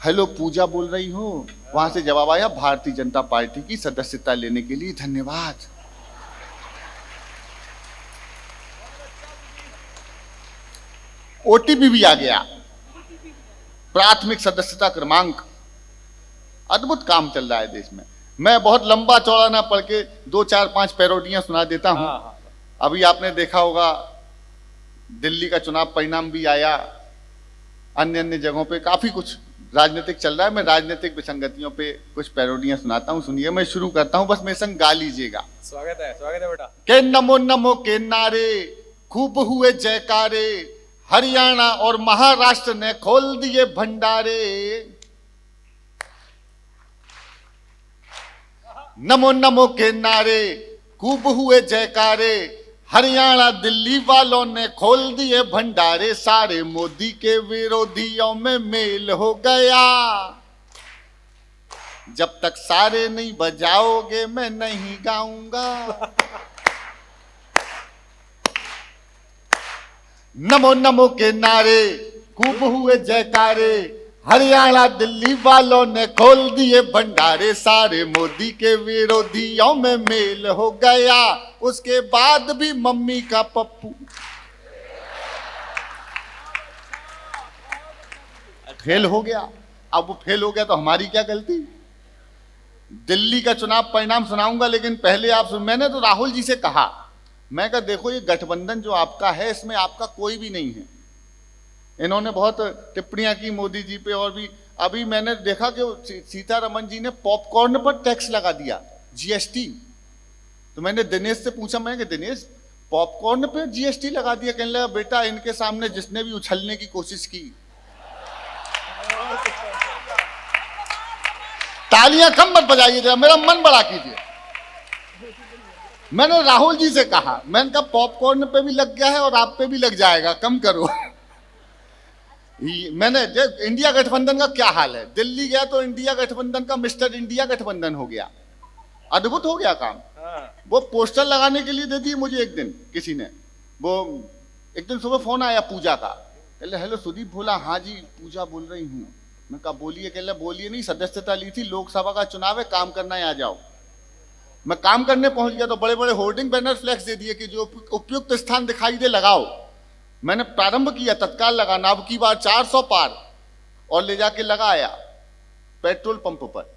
हेलो पूजा बोल रही हो? वहां से जवाब आया, भारतीय जनता पार्टी की सदस्यता लेने के लिए धन्यवाद। ओटीपी भी आ गया, प्राथमिक सदस्यता क्रमांक। अद्भुत काम चल रहा है देश में। मैं बहुत लंबा चौड़ा ना पढ़ के 2 4 5 पैरोडियां सुना देता हूं। अभी आपने देखा होगा दिल्ली का चुनाव परिणाम भी आया, अन्य अन्य जगहों पे काफी कुछ राजनीतिक चल रहा है। मैं राजनीतिक विसंगतियों पे कुछ पैरोडियां सुनाता हूं, सुनिए। मैं शुरू करता हूं, बस मेरे संग गा लीजिएगा। स्वागत है बेटा। के नमो नमो के नारे खूब हुए जयकारे, हरियाणा और महाराष्ट्र ने खोल दिए भंडारे। नमो नमो के नारे खूब हुए जयकारे, हरियाणा दिल्ली वालों ने खोल दिए भंडारे। सारे मोदी के विरोधियों में मेल हो गया, जब तक सारे नहीं बजाओगे मैं नहीं गाऊंगा। नमो नमो के नारे खूब हुए जयकारे, हरियाणा दिल्ली वालों ने खोल दिए भंडारे। सारे मोदी के विरोधियों में मेल हो गया, उसके बाद भी मम्मी का पप्पू फेल हो गया। अब वो फेल हो गया तो हमारी क्या गलती? दिल्ली का चुनाव परिणाम सुनाऊंगा, लेकिन पहले आप मैंने तो राहुल जी से कहा, मैं कहा देखो ये गठबंधन जो आपका है इसमें आपका कोई भी नहीं है। इन्होंने बहुत टिप्पणियां की मोदी जी पे, और भी अभी मैंने देखा कि सीतारमण जी ने पॉपकॉर्न पर टैक्स लगा दिया, जीएसटी। तो मैंने दिनेश से पूछा, मैं कि दिनेश पॉपकॉर्न पे जीएसटी लगा दिया? कहने लगा बेटा इनके सामने जिसने भी उछलने की कोशिश की, तालियां कम मत बजाइए जरा, मेरा मन बड़ा कीजिए। मैंने राहुल जी से कहा, मैंने कहा पॉपकॉर्न पे भी लग गया है और आप पे भी लग जाएगा, कम करो। मैंने इंडिया गठबंधन का क्या हाल है, दिल्ली गया तो इंडिया गठबंधन का मिस्टर इंडिया गठबंधन हो गया। अद्भुत हो गया काम। वो पोस्टर लगाने के लिए दे दिए मुझे एक दिन किसी ने। वो एक दिन सुबह फोन आया पूजा का, कहले हेलो सुदीप। बोला हाँ जी पूजा बोल रही हूँ। मैं कहा बोलिए। कहले बोलिए नहीं, सदस्यता ली थी, लोकसभा का चुनाव है, काम करना है, आ जाओ। मैं काम करने पहुंच गया तो बड़े बड़े होर्डिंग बैनर फ्लैक्स दे दिए कि जो उपयुक्त स्थान दिखाई दे लगाओ। मैंने प्रारंभ किया तत्काल लगाना, अब की बार 400 पार, और ले जाके लगाया पेट्रोल पंप पर।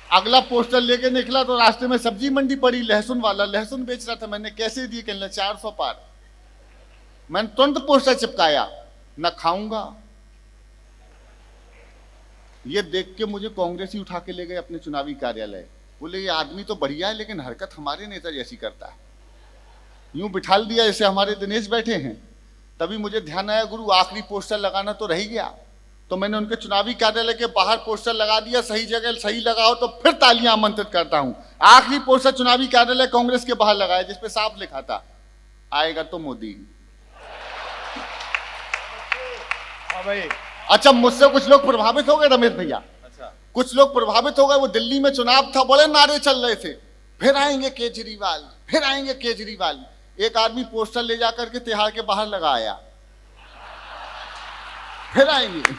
अगला पोस्टर लेके निकला तो रास्ते में सब्जी मंडी पड़ी, लहसुन वाला लहसुन बेच रहा था। मैंने कैसे दिए? कहने 400 पार। मैंने तुरंत पोस्टर चिपकाया, न खाऊंगा। ये देख के मुझे कांग्रेस ही उठा के ले गए अपने चुनावी कार्यालय। बोले ये आदमी तो बढ़िया है लेकिन हरकत हमारे नेता जैसी करता है। यूं बिठाल दिया जैसे हमारे दिनेश बैठे हैं। तभी मुझे ध्यान आया, गुरु आखिरी पोस्टर लगाना तो रह गया। तो मैंने उनके चुनावी कार्यालय के बाहर पोस्टर लगा दिया, सही जगह सही लगाओ तो फिर तालियां आमंत्रित करता हूं। आखिरी पोस्टर चुनावी कार्यालय कांग्रेस के बाहर लगाया, जिसपे साफ लिखा था आएगा तो मोदी। हाँ भाई। अच्छा, मुझसे कुछ लोग प्रभावित हो गए रमेश भैया। अच्छा, कुछ लोग प्रभावित हो गए। वो दिल्ली में चुनाव था, बड़े नारे चल रहे थे, फिर आएंगे केजरीवाल, फिर आएंगे केजरीवाल। एक आदमी पोस्टर ले जाकर के तिहाड़ के बाहर लगाया, फिर आएंगे।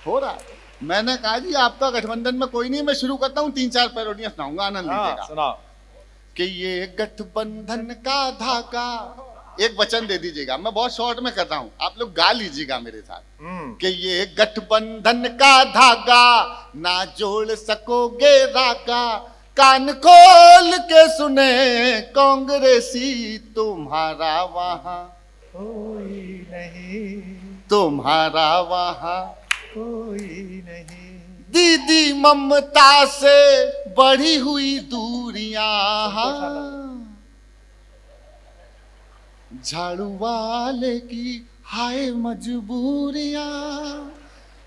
हो रहा है। मैंने कहा जी आपका गठबंधन में कोई नहीं। मैं शुरू करता हूं, 3-4 पैरोडियां सुनाऊंगा, आनंद लीजिएगा। सुनाओ। कि ये गठबंधन का धागा, एक वचन दे दीजिएगा, मैं बहुत शॉर्ट में कर रहा हूं, आप लोग गा लीजिएगा मेरे साथ। कि ये गठबंधन का धागा ना जोड़ सकोगे रागा, कान खोल के सुने कांग्रेसी, तुम्हारा वहां कोई नहीं, तुम्हारा वहां कोई नहीं। दीदी ममता से बढ़ी हुई दूरियां, झाड़ू वाले की हाय मजबूरियां,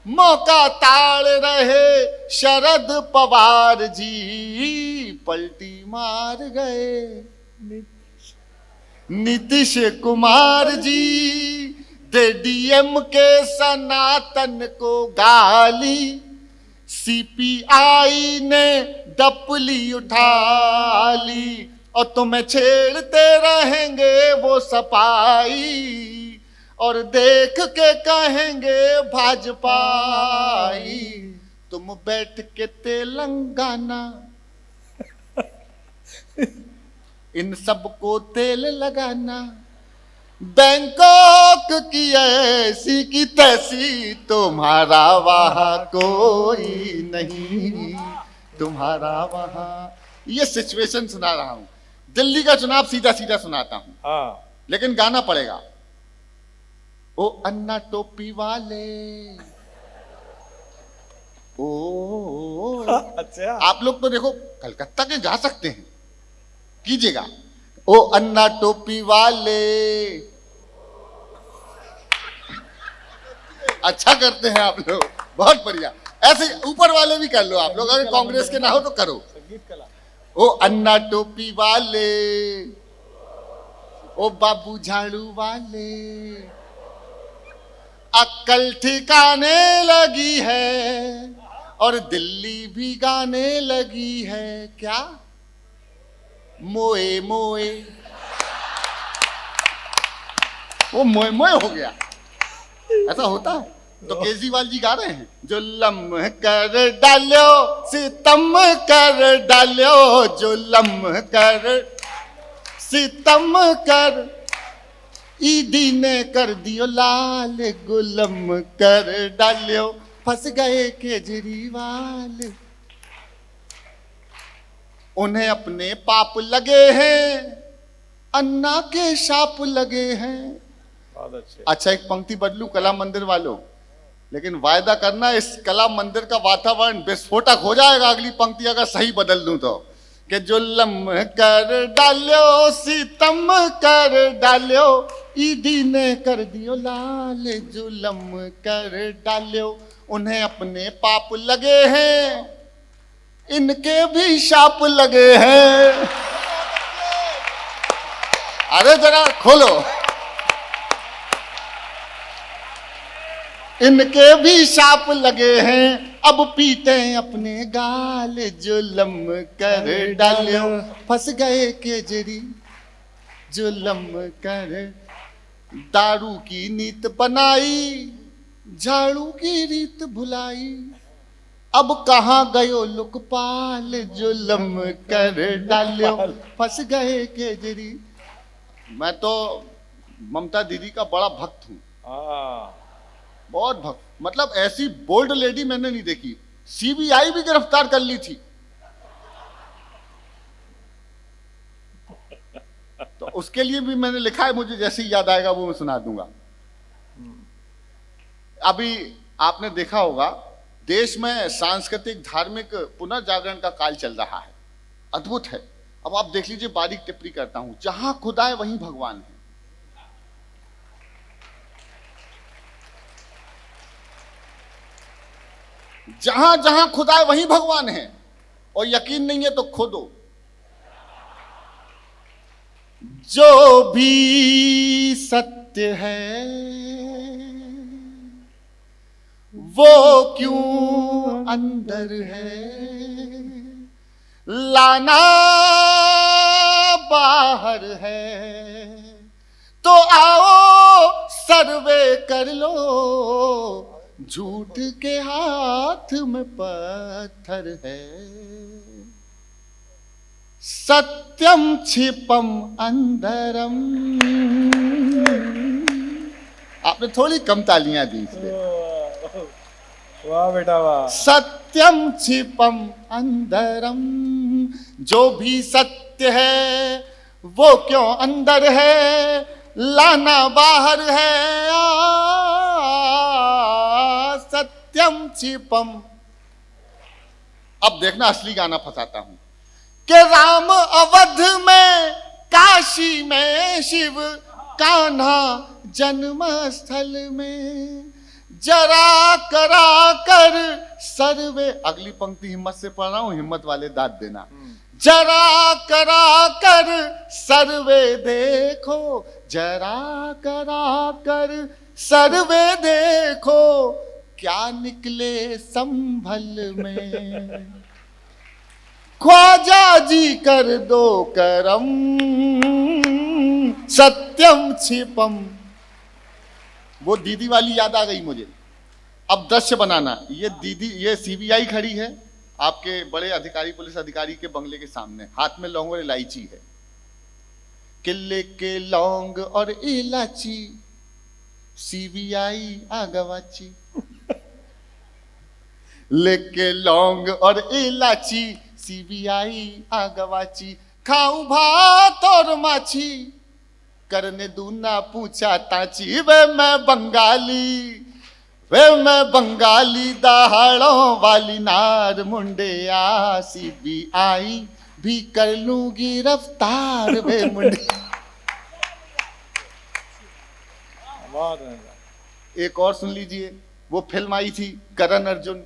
मौका ताड़ रहे शरद पवार जी, पलटी मार गए नीतीश कुमार जी। दे डीएम के सनातन को गाली, सीपीआई ने डपली उठा ली, और तुम्हें छेड़ते रहेंगे वो सपाई, और देख के कहेंगे भाजपाई, तुम बैठ के तेलंगाना इन सबको तेल लगाना, बैंकॉक की ऐसी की तैसी, तुम्हारा वहां कोई नहीं, तुम्हारा वहां। ये सिचुएशन सुना रहा हूं। दिल्ली का चुनाव सीधा सीधा सुनाता हूं, हाँ लेकिन गाना पड़ेगा। ओ अन्ना टोपी वाले, ओ अच्छा आप लोग तो देखो कलकत्ता के जा सकते हैं, कीजिएगा। ओ अन्ना टोपी वाले, अच्छा करते हैं आप लोग, बहुत बढ़िया। ऐसे ऊपर वाले भी कर लो आप लोग, अगर कांग्रेस के ना हो तो करो। संगीत कला। ओ अन्ना टोपी वाले, ओ बाबू झाड़ू वाले, अक्ल ठिकाने लगी है और दिल्ली भी गाने लगी है। क्या मोए मोए, वो मोए मोए हो गया, ऐसा होता है। तो केजरीवाल जी गा रहे हैं, जुल्म कर डालो सितम कर डालो, जुल्म कर सितम कर, ईडी ने कर दियो लाल, गुलम कर डालो, फंस गए केजरीवाल। उन्हें अपने पाप लगे हैं, अन्ना के शाप लगे हैं। बहुत अच्छे। अच्छा एक पंक्ति बदलू कला मंदिर वालों, लेकिन वायदा करना इस कला मंदिर का वातावरण विस्फोटक हो जाएगा अगली पंक्ति अगर सही बदल दूं तो, कि जुल्म कर डालो सितम कर डालो, ईडी ने कर दियो लाल, जुल्म कर डालो। उन्हें अपने पाप लगे हैं, इनके भी शाप लगे हैं। अरे जरा खोलो, इनके भी शाप लगे हैं, अब पीते अपने गाल, जुल्म कर डालो, फंस गए केजरी, जुल्म कर। दारू की नीत बनाई, झाड़ू की रीत भुलाई, अब कहाँ गयो लोकपाल, जुल्म कर डालो, फंस गए केजरी। मैं तो ममता दीदी का बड़ा भक्त हूं, हाँ बहुत भक्त। मतलब ऐसी बोल्ड लेडी मैंने नहीं देखी, सीबीआई भी गिरफ्तार कर ली थी। तो उसके लिए भी मैंने लिखा है, मुझे जैसे ही याद आएगा वो मैं सुना दूंगा। अभी आपने देखा होगा देश में सांस्कृतिक धार्मिक पुनर्जागरण का काल चल रहा है, अद्भुत है। अब आप देख लीजिए, बारीक टिप्पणी करता हूं, जहां खुदा है वहीं भगवान है। जहां जहां खुदा है वहीं भगवान है, और यकीन नहीं है तो खोदो। जो भी सत्य है वो क्यों अंदर है, लाना बाहर है, तो आओ सर्वे कर लो, झूठ के हाथ में पत्थर है, सत्यम छिपम अंदरम। आपने थोड़ी कम तालियां दी इसलिए। वाह बेटा वाह। सत्यम छिपम अंदरम, जो भी सत्य है वो क्यों अंदर है, लाना बाहर है, सत्यम छिपम। अब देखना असली गाना फंसाता हूं, कि राम अवध में, काशी में शिव, कान्हा जन्म स्थल में, जरा करा कर सर्वे। अगली पंक्ति हिम्मत से पढ़ रहा हूं, हिम्मत वाले दाद देना। जरा करा कर सर्वे देखो, जरा करा कर सर्वे देखो क्या निकले संभल में, ख्वाजा जी कर दो करम, सत्यम छिपम। वो दीदी वाली याद आ गई मुझे। अब दृश्य बनाना, ये दीदी, ये सीबीआई खड़ी है आपके बड़े अधिकारी, पुलिस अधिकारी के बंगले के सामने, हाथ में लौंग और इलायची है। किले के लौंग और इलायची सीबीआई आगवाची, लेके लौंग और इलायची सीबीआई आगवाची, खाऊं भात और माछी करने दूना पूछा ताची, वे मैं बंगाली, वे मैं बंगाली दहाड़ों वाली नार मुंडिया, सीबीआई भी कर लूंगी रफ्तार वे मुंडे। एक और सुन लीजिए, वो फिल्म आई थी करण अर्जुन,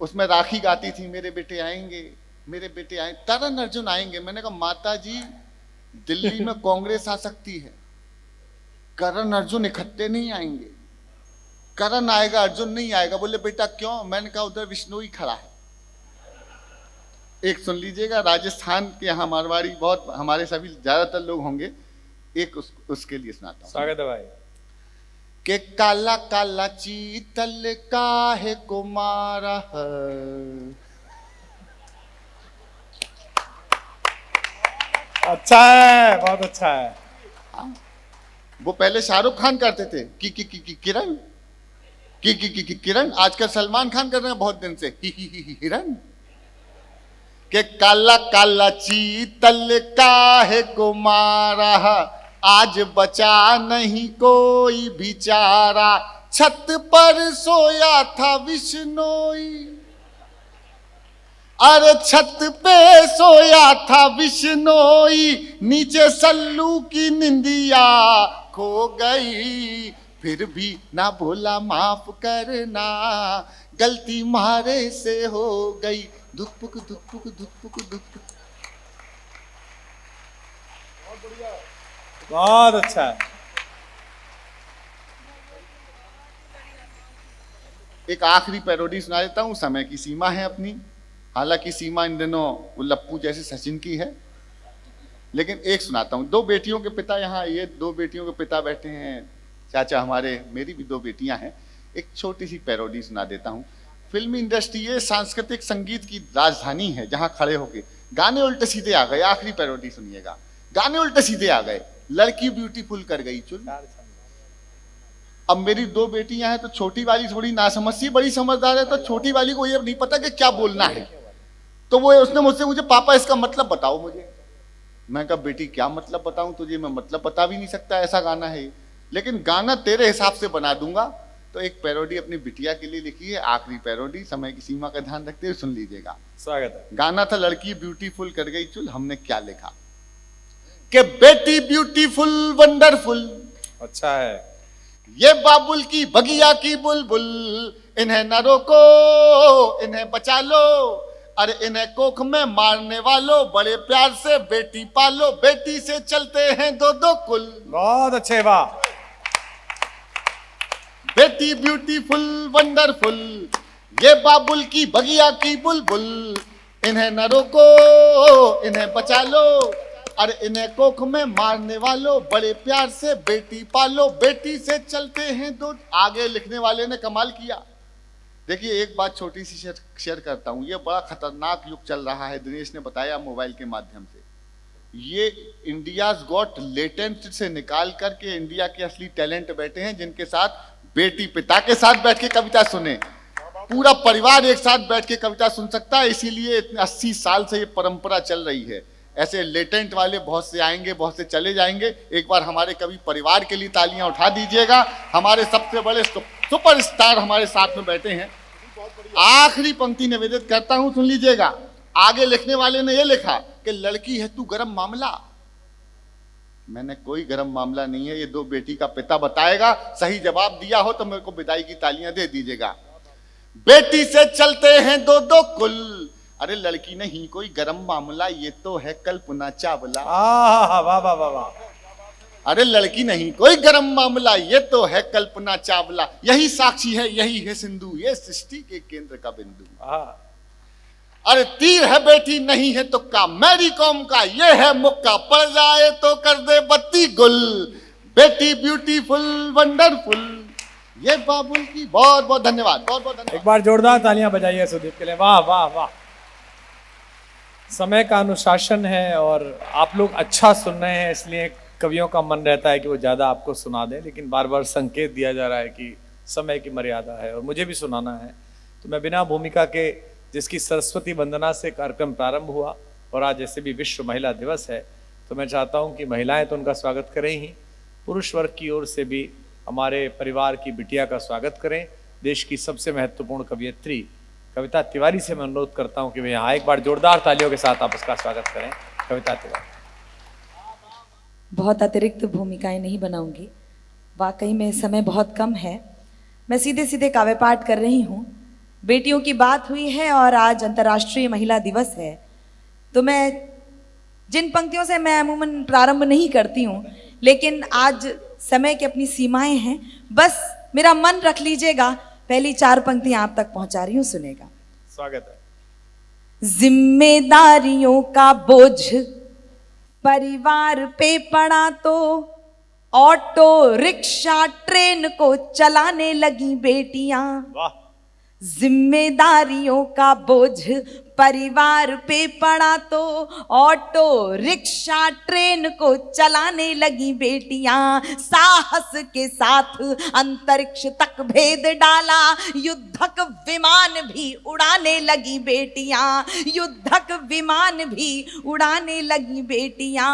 उसमें राखी गाती थी, मेरे बेटे आएंगे, मेरे बेटे आए, करण अर्जुन आएंगे। मैंने कहा माता जी दिल्ली में कांग्रेस आ सकती है, करण अर्जुन इकट्ठे नहीं आएंगे, करण आएगा अर्जुन नहीं आएगा। बोले बेटा क्यों? मैंने कहा उधर विष्णु खड़ा है। एक सुन लीजिएगा, राजस्थान के यहाँ मारवाड़ी बहुत, हमारे सभी ज्यादातर लोग होंगे, एक उसके लिए सुनाता हूँ। स्वागत है भाई। के काला काला चीतल काहे को मारा है, अच्छा है, बहुत अच्छा है। वो पहले शाहरुख खान करते थे कि किरण कि किरण, आजकल सलमान खान कर रहे हैं बहुत दिन से हिरण। के काला काला चीतल काहे को मारा, आज बचा नहीं कोई बिचारा, छत पर सोया था विष्णोई, अरे छत पे सोया था विष्णोई, नीचे सल्लू की निंदिया खो गई, फिर भी ना बोला माफ करना, गलती मारे से हो गई, दुखपुक दुखपुक दुखपुक दुखपुक। बहुत अच्छा है। एक आखिरी पैरोडी सुना देता हूं, समय की सीमा है अपनी, हालांकि सीमा इन दिनों वो लप्पू जैसे सचिन की है, लेकिन एक सुनाता हूं। दो बेटियों के पिता यहाँ, ये दो बेटियों के पिता बैठे हैं, चाचा हमारे, मेरी भी दो बेटियां हैं। एक छोटी सी पैरोडी सुना देता हूं। फिल्मी इंडस्ट्री ये सांस्कृतिक संगीत की राजधानी है, जहां खड़े होके गाने उल्टे सीधे आ गए। आखिरी पैरोडी सुनिएगा, गाने उल्टे सीधे आ गए, लड़की ब्यूटीफुल कर गई चुल। अब मेरी दो बेटियां हैं, तो छोटी वाली थोड़ी नासमझ सी, बड़ी समझदार है, तो छोटी वाली को ये नहीं पता कि क्या बोलना है, तो वो उसने मुझसे मुझे पापा इसका मतलब बताओ मुझे। मैं कहा बेटी क्या मतलब बताऊं तुझे, मैं मतलब बता भी नहीं सकता, ऐसा गाना है, लेकिन गाना तेरे हिसाब से बना दूंगा। तो एक पैरोडी अपनी बिटिया के लिए लिखी है, आखिरी पैरोडी, समय की सीमा का ध्यान रखते हुए सुन लीजिएगा। स्वागत है। गाना था लड़की ब्यूटीफुल कर गई चुल। हमने क्या लिखा कि बेटी ब्यूटीफुल वंडरफुल, अच्छा है। ये बाबुल की बगिया की बुलबुल, इन्हें न रोको इन्हें बचा लो, अरे इन्हें कोख में मारने वालों, बड़े प्यार से बेटी पालो, बेटी से चलते हैं दो दो कुल। बहुत अच्छे, वाह। बेटी ब्यूटीफुल वंडरफुल, ये बाबुल की बगिया की बुलबुल, इन्हें न रोको इन्हें बचा लो, अरे इन्हें कोख में मारने वालों, बड़े प्यार से बेटी पालो, बेटी से चलते हैं दो। आगे लिखने वाले ने कमाल किया। देखिए एक बात छोटी सी शेयर करता हूँ, ये बड़ा खतरनाक युग चल रहा है, दिनेश ने बताया मोबाइल के माध्यम से। ये इंडियाज गॉट लेटेंट से निकाल करके इंडिया के असली टैलेंट बैठे हैं, जिनके साथ बेटी पिता के साथ बैठ के कविता सुने, पूरा परिवार एक साथ बैठ के कविता सुन सकता है। इसीलिए 80 साल से ये परंपरा चल रही है। ऐसे लेटेंट वाले बहुत से आएंगे, बहुत से चले जाएंगे। एक बार हमारे कवि परिवार के लिए तालियां उठा दीजिएगा। हमारे सबसे बड़े सुपरस्टार हमारे साथ में बैठे हैं। आखिरी पंक्ति निवेदित करता हूं, सुन लीजिएगा। आगे लिखने वाले ने यह लिखा कि लड़की है तू गरम मामला। मैंने कोई गरम मामला नहीं है, ये दो बेटी का पिता बताएगा। सही जवाब दिया हो तो मेरे को विदाई की तालियां दे दीजिएगा। बेटी से चलते हैं दो दो कुल, अरे लड़की नहीं कोई गरम मामला, ये तो है कल्पना चावला। वाह वाह वाह वाह। अरे लड़की नहीं कोई गरम मामला, ये तो है कल्पना चावला, यही साक्षी है यही है सिंधु, ये सृष्टि के केंद्र का बिंदु। अरे तीर है बेटी नहीं है तुक्का, मैरी कॉम का ये है मुक्का, पड़ जाए तो कर दे बत्ती गुल, बेटी ब्यूटीफुल वंडरफुल, ये बाबुल की बहुत बहुत धन्यवाद, बहुत बहुत धन्यवाद। एक बार जोरदार तालियां बजाइए सुदीप के लिए, वाह वाह वाह। समय का अनुशासन है और आप लोग अच्छा सुन रहे हैं, इसलिए कवियों का मन रहता है कि वो ज्यादा आपको सुना दें, लेकिन बार बार संकेत दिया जा रहा है कि समय की मर्यादा है और मुझे भी सुनाना है। तो मैं बिना भूमिका के, जिसकी सरस्वती वंदना से कार्यक्रम प्रारंभ हुआ और आज जैसे भी विश्व महिला दिवस है, तो मैं चाहता हूं कि महिलाएं तो उनका स्वागत करें ही, पुरुष वर्ग की ओर से भी हमारे परिवार की बिटिया का स्वागत करें। देश की सबसे महत्वपूर्ण कवियत्री कविता तिवारी से मैं अनुरोध करता हूं कि वे यहाँ एक बार जोरदार तालियों के साथ आप उसका स्वागत करें। कविता तिवारी। बहुत अतिरिक्त भूमिकाएं नहीं बनाऊंगी, वाकई में समय बहुत कम है। मैं सीधे सीधे काव्य पाठ कर रही हूँ। बेटियों की बात हुई है और आज अंतर्राष्ट्रीय महिला दिवस है, तो मैं जिन पंक्तियों से मैं अमूमन प्रारंभ नहीं करती हूँ, लेकिन आज समय की अपनी सीमाएं हैं, बस मेरा मन रख लीजिएगा। पहली 4 पंक्तियां आप तक पहुंचा रही हूं, सुनेगा। स्वागत है। जिम्मेदारियों का बोझ परिवार पे पड़ा तो ऑटो रिक्शा ट्रेन को चलाने लगी बेटियां। वाह। जिम्मेदारियों का बोझ परिवार पे पड़ा तो ऑटो रिक्शा ट्रेन को चलाने लगी बेटियां। साहस के साथ अंतरिक्ष तक भेद डाला, युद्धक विमान भी उड़ाने लगी बेटियां, युद्धक विमान भी उड़ाने लगी बेटियां।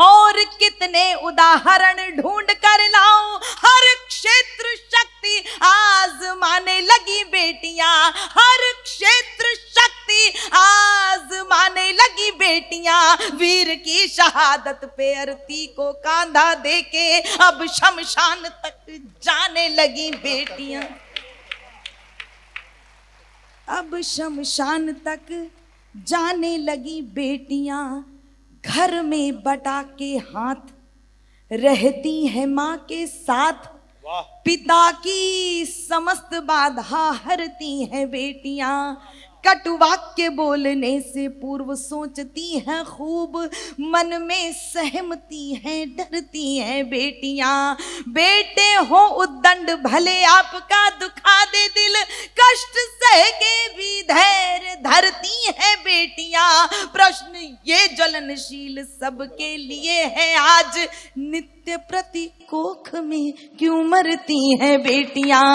और कितने उदाहरण ढूंढ कर लाऊं, हर क्षेत्र शक्ति आजमाने लगी बेटियां, हर क्षेत्र शक्ति आजमाने लगी बेटियां। वीर की शहादत पे अरती को कांधा देके अब शमशान तक जाने लगी बेटियां, अब शमशान तक जाने लगी बेटियां। घर में बटा के हाथ रहती है माँ के साथ, पिता की समस्त बाधा हरती हैं बेटियां। कटु वाक्य बोलने से पूर्व सोचती हैं खूब, मन में सहमती हैं डरती हैं बेटियां। बेटे हो उद्दंड भले आपका दुखा दे दिल, कष्ट सह के भी धैर्य धरती हैं बेटियां। प्रश्न ये ज्वलनशील सबके लिए है आज, नित्य प्रति कोख में क्यों मरती हैं बेटियां।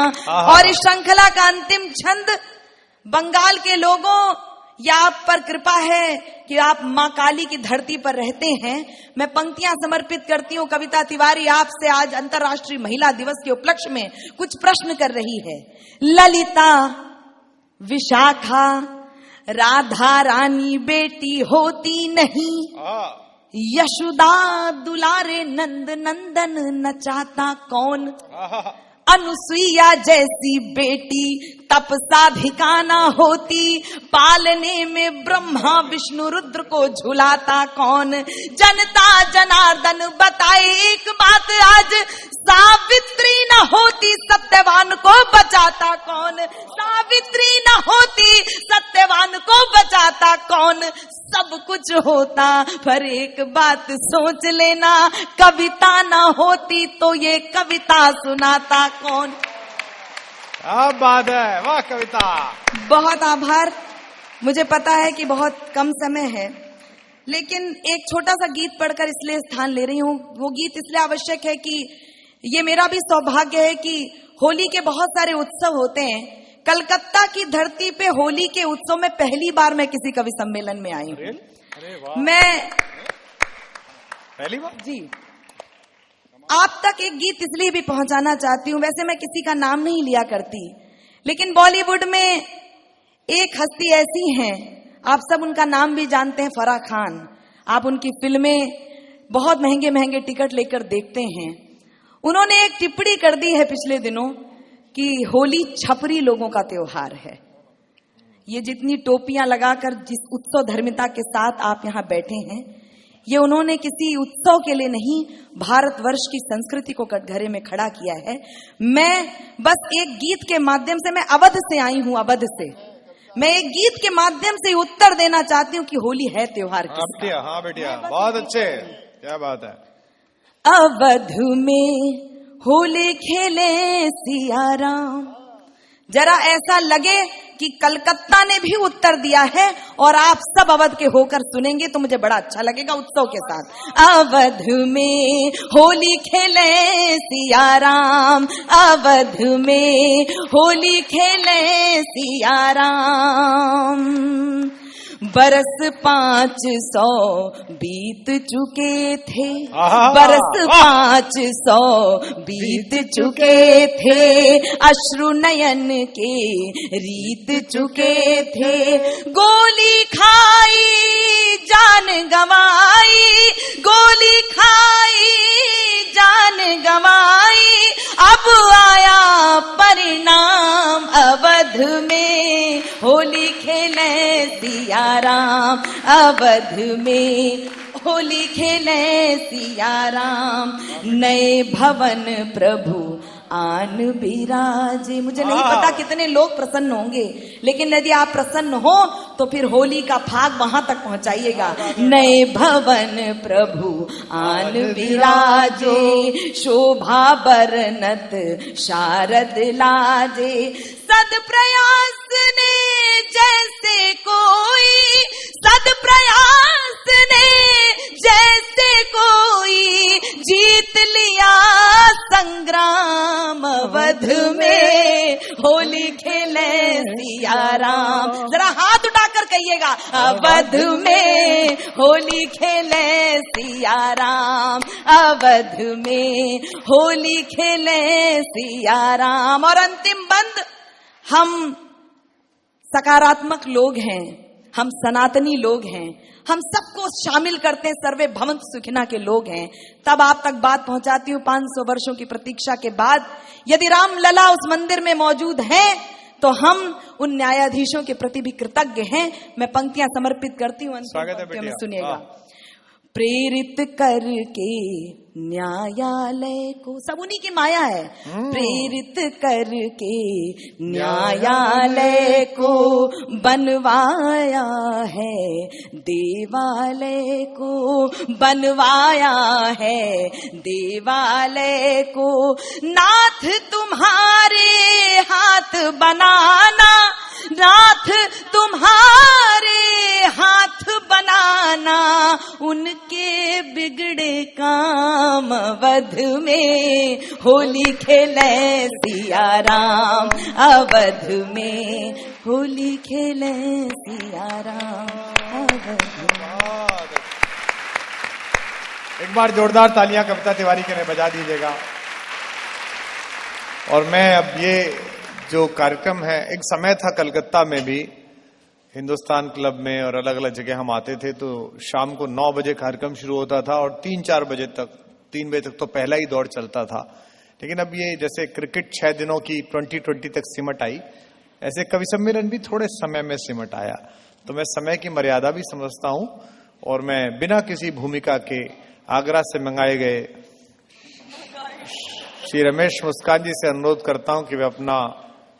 और इस श्रृंखला का अंतिम छंद, बंगाल के लोगों, या आप पर कृपा है कि आप मां काली की धरती पर रहते हैं, मैं पंक्तियां समर्पित करती हूँ। कविता तिवारी आपसे आज अंतर्राष्ट्रीय महिला दिवस के उपलक्ष्य में कुछ प्रश्न कर रही है। ललिता, विशाखा, राधा रानी बेटी होती नहीं, यशोदा दुलारे नंद नंदन नचाता कौन। अनुसुईया जैसी बेटी तप साधिका ना होती, पालने में ब्रह्मा विष्णु रुद्र को झुलाता कौन। जनता जनार्दन बताए एक बात आज, सावित्री न होती सत्यवान को बचाता कौन। सावित्री न होती सत्यवान को बचाता कौन। सब कुछ होता पर एक बात सोच लेना, कविता ना होती तो ये कविता सुनाता कौन। क्या बात है, वाह कविता। बहुत आभार। मुझे पता है कि बहुत कम समय है, लेकिन एक छोटा सा गीत पढ़कर इसलिए स्थान ले रही हूँ। वो गीत इसलिए आवश्यक है कि ये मेरा भी सौभाग्य है कि होली के बहुत सारे उत्सव होते हैं। कलकत्ता की धरती पे होली के उत्सव में पहली बार मैं किसी कवि सम्मेलन में आई हूँ। मैं पहली बार जी आप तक एक गीत इसलिए भी पहुंचाना चाहती हूँ। वैसे मैं किसी का नाम नहीं लिया करती, लेकिन बॉलीवुड में एक हस्ती ऐसी हैं, आप सब उनका नाम भी जानते हैं, फराह खान। आप उनकी फिल्में बहुत महंगे महंगे टिकट लेकर देखते हैं। उन्होंने एक टिप्पणी कर दी है पिछले दिनों कि होली छपरी लोगों का त्योहार है। ये जितनी टोपियां लगाकर जिस उत्सव धर्मिता के साथ आप यहाँ बैठे हैं, ये उन्होंने किसी उत्सव के लिए नहीं, भारतवर्ष की संस्कृति को कटघरे में खड़ा किया है। मैं बस एक गीत के माध्यम से, मैं अवध से आई हूं, अवध से, मैं एक गीत के माध्यम से उत्तर देना चाहती हूँ कि होली है त्योहार किसका। हाँ बेटिया, बहुत अच्छे, क्या बात है। अवध में होली खेले सिया राम। जरा ऐसा लगे कि कलकत्ता ने भी उत्तर दिया है और आप सब अवध के होकर सुनेंगे तो मुझे बड़ा अच्छा लगेगा उत्सव के साथ। अवध में होली खेले सिया राम, अवध में होली खेले सिया राम। बरस 500 बीत चुके थे, बरस 500 बीत चुके थे, अश्रु नयन के रीत चुके थे। गोली खाई जान गंवाई, गोली खाई जान गंवाई, अब आया परिणाम। अवध में होली खेले सिया राम, अवध में होली खेले सिया राम। नए भवन प्रभु आन बिराजे। मुझे नहीं पता कितने लोग प्रसन्न होंगे, लेकिन यदि आप प्रसन्न हो तो फिर होली का फाग वहां तक पहुंचाइएगा। नए भवन प्रभु आन बिराजे, शोभा बरनत शारद लाजे। सद प्रयास ने जैसे कोई, सद प्रयास ने जैसे कोई, जीत लिया संग्राम। अवध में होली खेले सिया राम। जरा हाथ उठाकर कहिएगा, अवध में होली खेले सिया राम, अवध में होली खेले सिया राम। और अंतिम बंद, हम सकारात्मक लोग हैं, हम सनातनी लोग हैं, हम सबको शामिल करते हैं, सर्वे भवन्तु सुखिना के लोग हैं। तब आप तक बात पहुंचाती हूँ। 500 वर्षों की प्रतीक्षा के बाद यदि राम लला उस मंदिर में मौजूद हैं तो हम उन न्यायाधीशों के प्रति भी कृतज्ञ हैं। मैं पंक्तियां समर्पित करती हूँ, अंतिम पंक्तियों में सुनिएगा। प्रेरित करके न्यायालय को, सब उन्हीं की माया है। प्रेरित करके न्यायालय को बनवाया है, देवालय को बनवाया है, देवालय को। नाथ तुम्हारे हाथ बनाना, नाथ तुम्हारे हाथ बनाना, उनके बिगड़े काम। अवध में होली खेले सिया राम, अवध में होली खेले सिया राम, अवध में। एक बार जोरदार तालियां कविता तिवारी के लिए बजा दीजिएगा। और मैं अब ये जो कार्यक्रम है, एक समय था कलकत्ता में भी, हिंदुस्तान क्लब में और अलग अलग जगह हम आते थे, तो शाम को 9 बजे कार्यक्रम शुरू होता था और 3-4 बजे तक, 3 बजे तक तो पहला ही दौर चलता था। लेकिन अब ये जैसे क्रिकेट 6 दिनों की 2020 तक सिमट आई, ऐसे कवि सम्मेलन भी थोड़े समय में सिमट आया। तो मैं समय की मर्यादा भी समझता हूं और मैं बिना किसी भूमिका के आगरा से मंगाए गए श्री रमेश मुस्कान जी से अनुरोध करता हूं कि वे अपना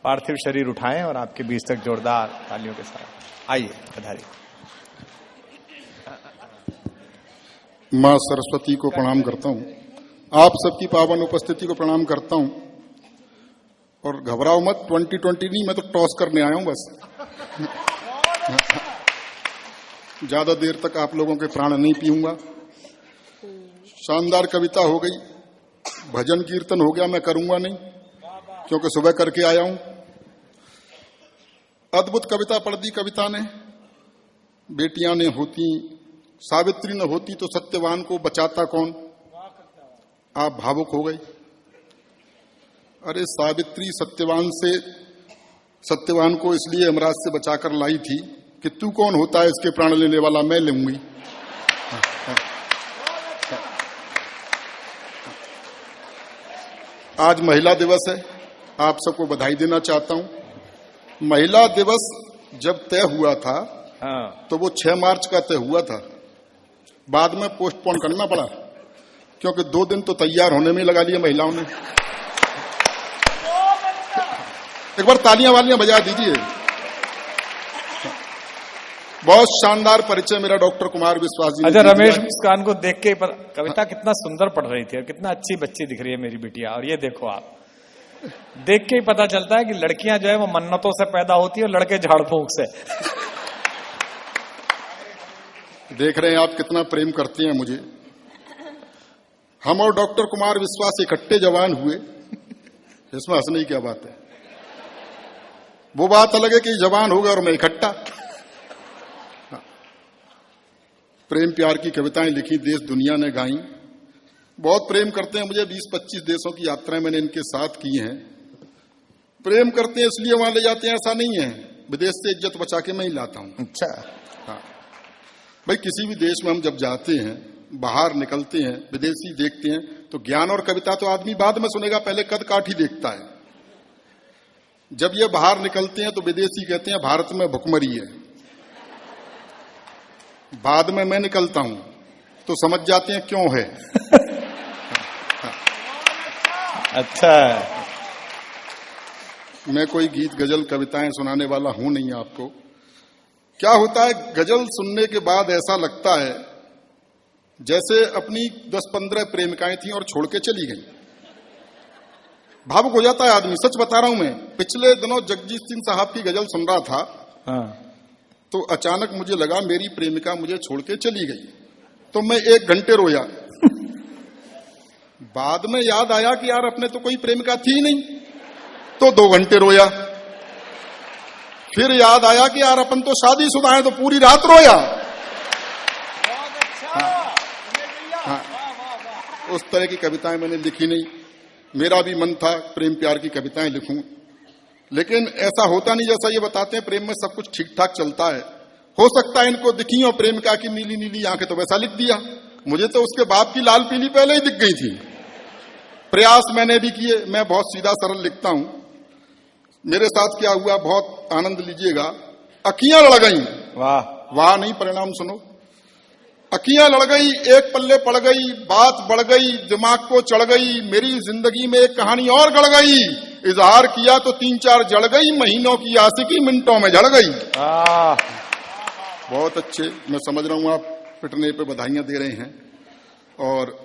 पार्थिव शरीर उठाएं और आपके बीच तक जोरदार तालियों के साथ आइए, पधारिए। मां सरस्वती को प्रणाम करता हूं, आप सबकी पावन उपस्थिति को प्रणाम करता हूं। और घबराओ मत, 2020 नहीं, मैं तो टॉस करने आया हूं बस। ज्यादा देर तक आप लोगों के प्राण नहीं पीऊंगा। शानदार कविता हो गई, भजन कीर्तन हो गया, मैं करूंगा नहीं क्योंकि सुबह करके आया हूं। अद्भुत कविता पढ़ दी कविता ने। बेटियां ने होती, सावित्री न होती तो सत्यवान को बचाता कौन। आप भावुक हो गई। अरे सावित्री सत्यवान को इसलिए यमराज से बचाकर लाई थी कि तू कौन होता है इसके प्राण लेने वाला, मैं लूंगी। आज महिला दिवस है, आप सबको बधाई देना चाहता हूं। महिला दिवस जब तय हुआ था तो वो 6 मार्च का तय हुआ था, बाद में पोस्टपोन करना पड़ा, क्योंकि 2 दिन तो तैयार होने में ही लगा लिए महिलाओं ने। एक बार तालियां वालियां बजा दीजिए। बहुत शानदार परिचय मेरा डॉक्टर कुमार विश्वास जी। अच्छा, रमेश मुस्कान को देख के कविता कितना सुंदर पढ़ रही थी और कितना अच्छी बच्ची दिख रही है मेरी बिटिया। और ये देखो, आप देख के ही पता चलता है कि लड़कियां जो है वो मन्नतों से पैदा होती है और लड़के झाड़ फूंक से। देख रहे हैं आप कितना प्रेम करते हैं मुझे। हम और डॉक्टर कुमार विश्वास इकट्ठे जवान हुए, इसमें हंसने की क्या बात है। वो बात अलग है कि जवान हो गए और मैं इकट्ठा। प्रेम प्यार की कविताएं लिखी, देश दुनिया ने गाई। बहुत प्रेम करते हैं मुझे। 20-25 देशों की यात्राएं मैंने इनके साथ की हैं। प्रेम करते हैं इसलिए वहां ले जाते हैं ऐसा नहीं है, विदेश से इज्जत बचा के मैं ही लाता हूं। अच्छा, हाँ भाई, किसी भी देश में हम जब जाते हैं, बाहर निकलते हैं, विदेशी देखते हैं, तो ज्ञान और कविता तो आदमी बाद में सुनेगा, पहले कद काठ ही देखता है। जब ये बाहर निकलते हैं तो विदेशी कहते हैं भारत में भुखमरी है। बाद में मैं निकलता हूं तो समझ जाते हैं क्यों है। अच्छा, मैं कोई गीत गजल कविताएं सुनाने वाला हूं नहीं आपको। क्या होता है, गजल सुनने के बाद ऐसा लगता है जैसे अपनी 10-15 प्रेमिकाएं थी और छोड़ के चली गई। भावुक हो जाता है आदमी, सच बता रहा हूं मैं। पिछले दिनों जगजीत सिंह साहब की गजल सुन रहा था, हाँ, तो अचानक मुझे लगा मेरी प्रेमिका मुझे छोड़ के चली गई, तो मैं 1 घंटे रोया। बाद में याद आया कि यार अपने तो कोई प्रेमिका थी नहीं, तो 2 घंटे रोया। फिर याद आया कि यार अपन तो शादीशुदा है, तो पूरी रात रोया। हाँ, उस तरह की कविताएं मैंने लिखी नहीं। मेरा भी मन था प्रेम प्यार की कविताएं लिखूं, लेकिन ऐसा होता नहीं जैसा ये बताते हैं। प्रेम में सब कुछ ठीक ठाक चलता है। हो सकता है इनको दिखी हो प्रेमिका की नीली नीली आंखें, तो वैसा लिख दिया। मुझे तो उसके बाप की लाल पीली पहले ही दिख गई थी। प्रयास मैंने भी किए, मैं बहुत सीधा सरल लिखता हूं। मेरे साथ क्या हुआ, बहुत आनंद लीजिएगा। अखियां लड़ गई, वाह वाह नहीं, परिणाम सुनो। अखियां लड़ गई, एक पल्ले पड़ गई, बात बढ़ गई, दिमाग को चढ़ गई। मेरी जिंदगी में एक कहानी और गढ़ गई। इजहार किया तो 3-4 जड़ गई, महीनों की आशिकी मिनटों में झड़ गई। बहुत अच्छे, मैं समझ रहा हूं आप पिटने पे बधाइयां दे रहे हैं, और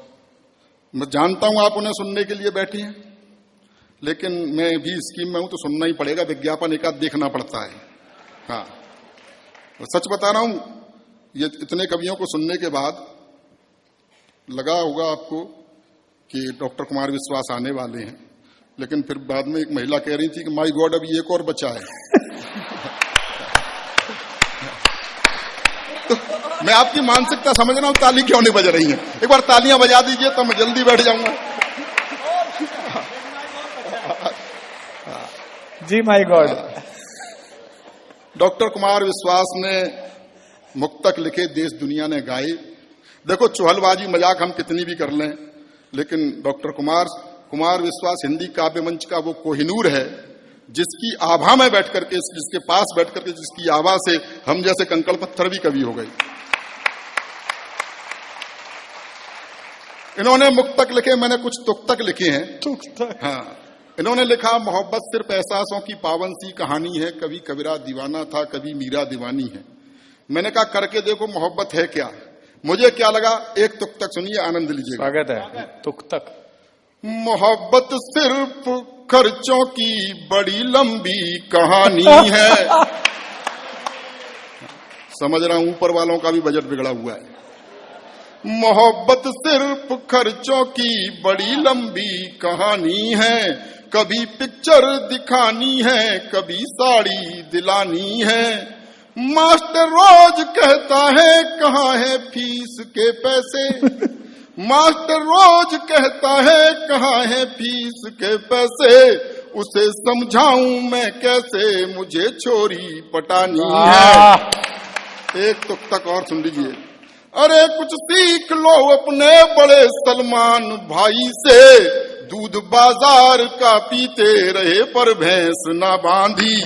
मैं जानता हूं आप उन्हें सुनने के लिए बैठे हैं, लेकिन मैं भी स्कीम में हूं तो सुनना ही पड़ेगा। विज्ञापन एक आध देखना पड़ता है। हाँ, सच बता रहा हूं, ये इतने कवियों को सुनने के बाद लगा होगा आपको कि डॉक्टर कुमार विश्वास आने वाले हैं, लेकिन फिर बाद में एक महिला कह रही थी कि माय गॉड अभी एक और बचा है। तो मैं आपकी मानसिकता समझ रहा हूं, ताली क्यों नहीं बज रही है। एक बार तालियां बजा दीजिए तो मैं जल्दी बैठ जाऊंगा। जी, माय गॉड। डॉक्टर कुमार विश्वास ने मुक्तक लिखे, देश दुनिया ने गाए। देखो, चुहलबाजी मजाक हम कितनी भी कर लें, लेकिन डॉक्टर कुमार विश्वास हिंदी काव्य मंच का वो कोहिनूर है, जिसकी आभा में बैठ करके, जिसके पास बैठ करके, जिसकी आभा से हम जैसे कंकड़ पत्थर भी कवि हो गए। इन्होंने मुक्तक लिखे, मैंने कुछ तुक्तक लिखे हैं। तुक्तक, हाँ, इन्होंने लिखा, मोहब्बत सिर्फ एहसासों की पावन सी कहानी है, कभी कबीरा दीवाना था, कभी मीरा दीवानी है। मैंने कहा करके देखो मोहब्बत है क्या। मुझे क्या लगा, एक तुक्तक सुनिए, आनंद लीजिएगा। स्वागत है। तुक्तक। मोहब्बत सिर्फ खर्चों की बड़ी लंबी कहानी है। समझ रहा हूं, ऊपर वालों का भी बजट बिगड़ा हुआ है। मोहब्बत सिर्फ खर्चों की बड़ी लंबी कहानी है, कभी पिक्चर दिखानी है, कभी साड़ी दिलानी है। मास्टर रोज कहता है कहाँ है फीस के पैसे। मास्टर रोज कहता है कहाँ है फीस के पैसे। उसे समझाऊं मैं कैसे, मुझे छोरी पटानी है। एक तुक्तक और सुन लीजिए। अरे कुछ सीख लो अपने बड़े सलमान भाई से, दूध बाजार का पीते रहे पर भैंस ना बांधी।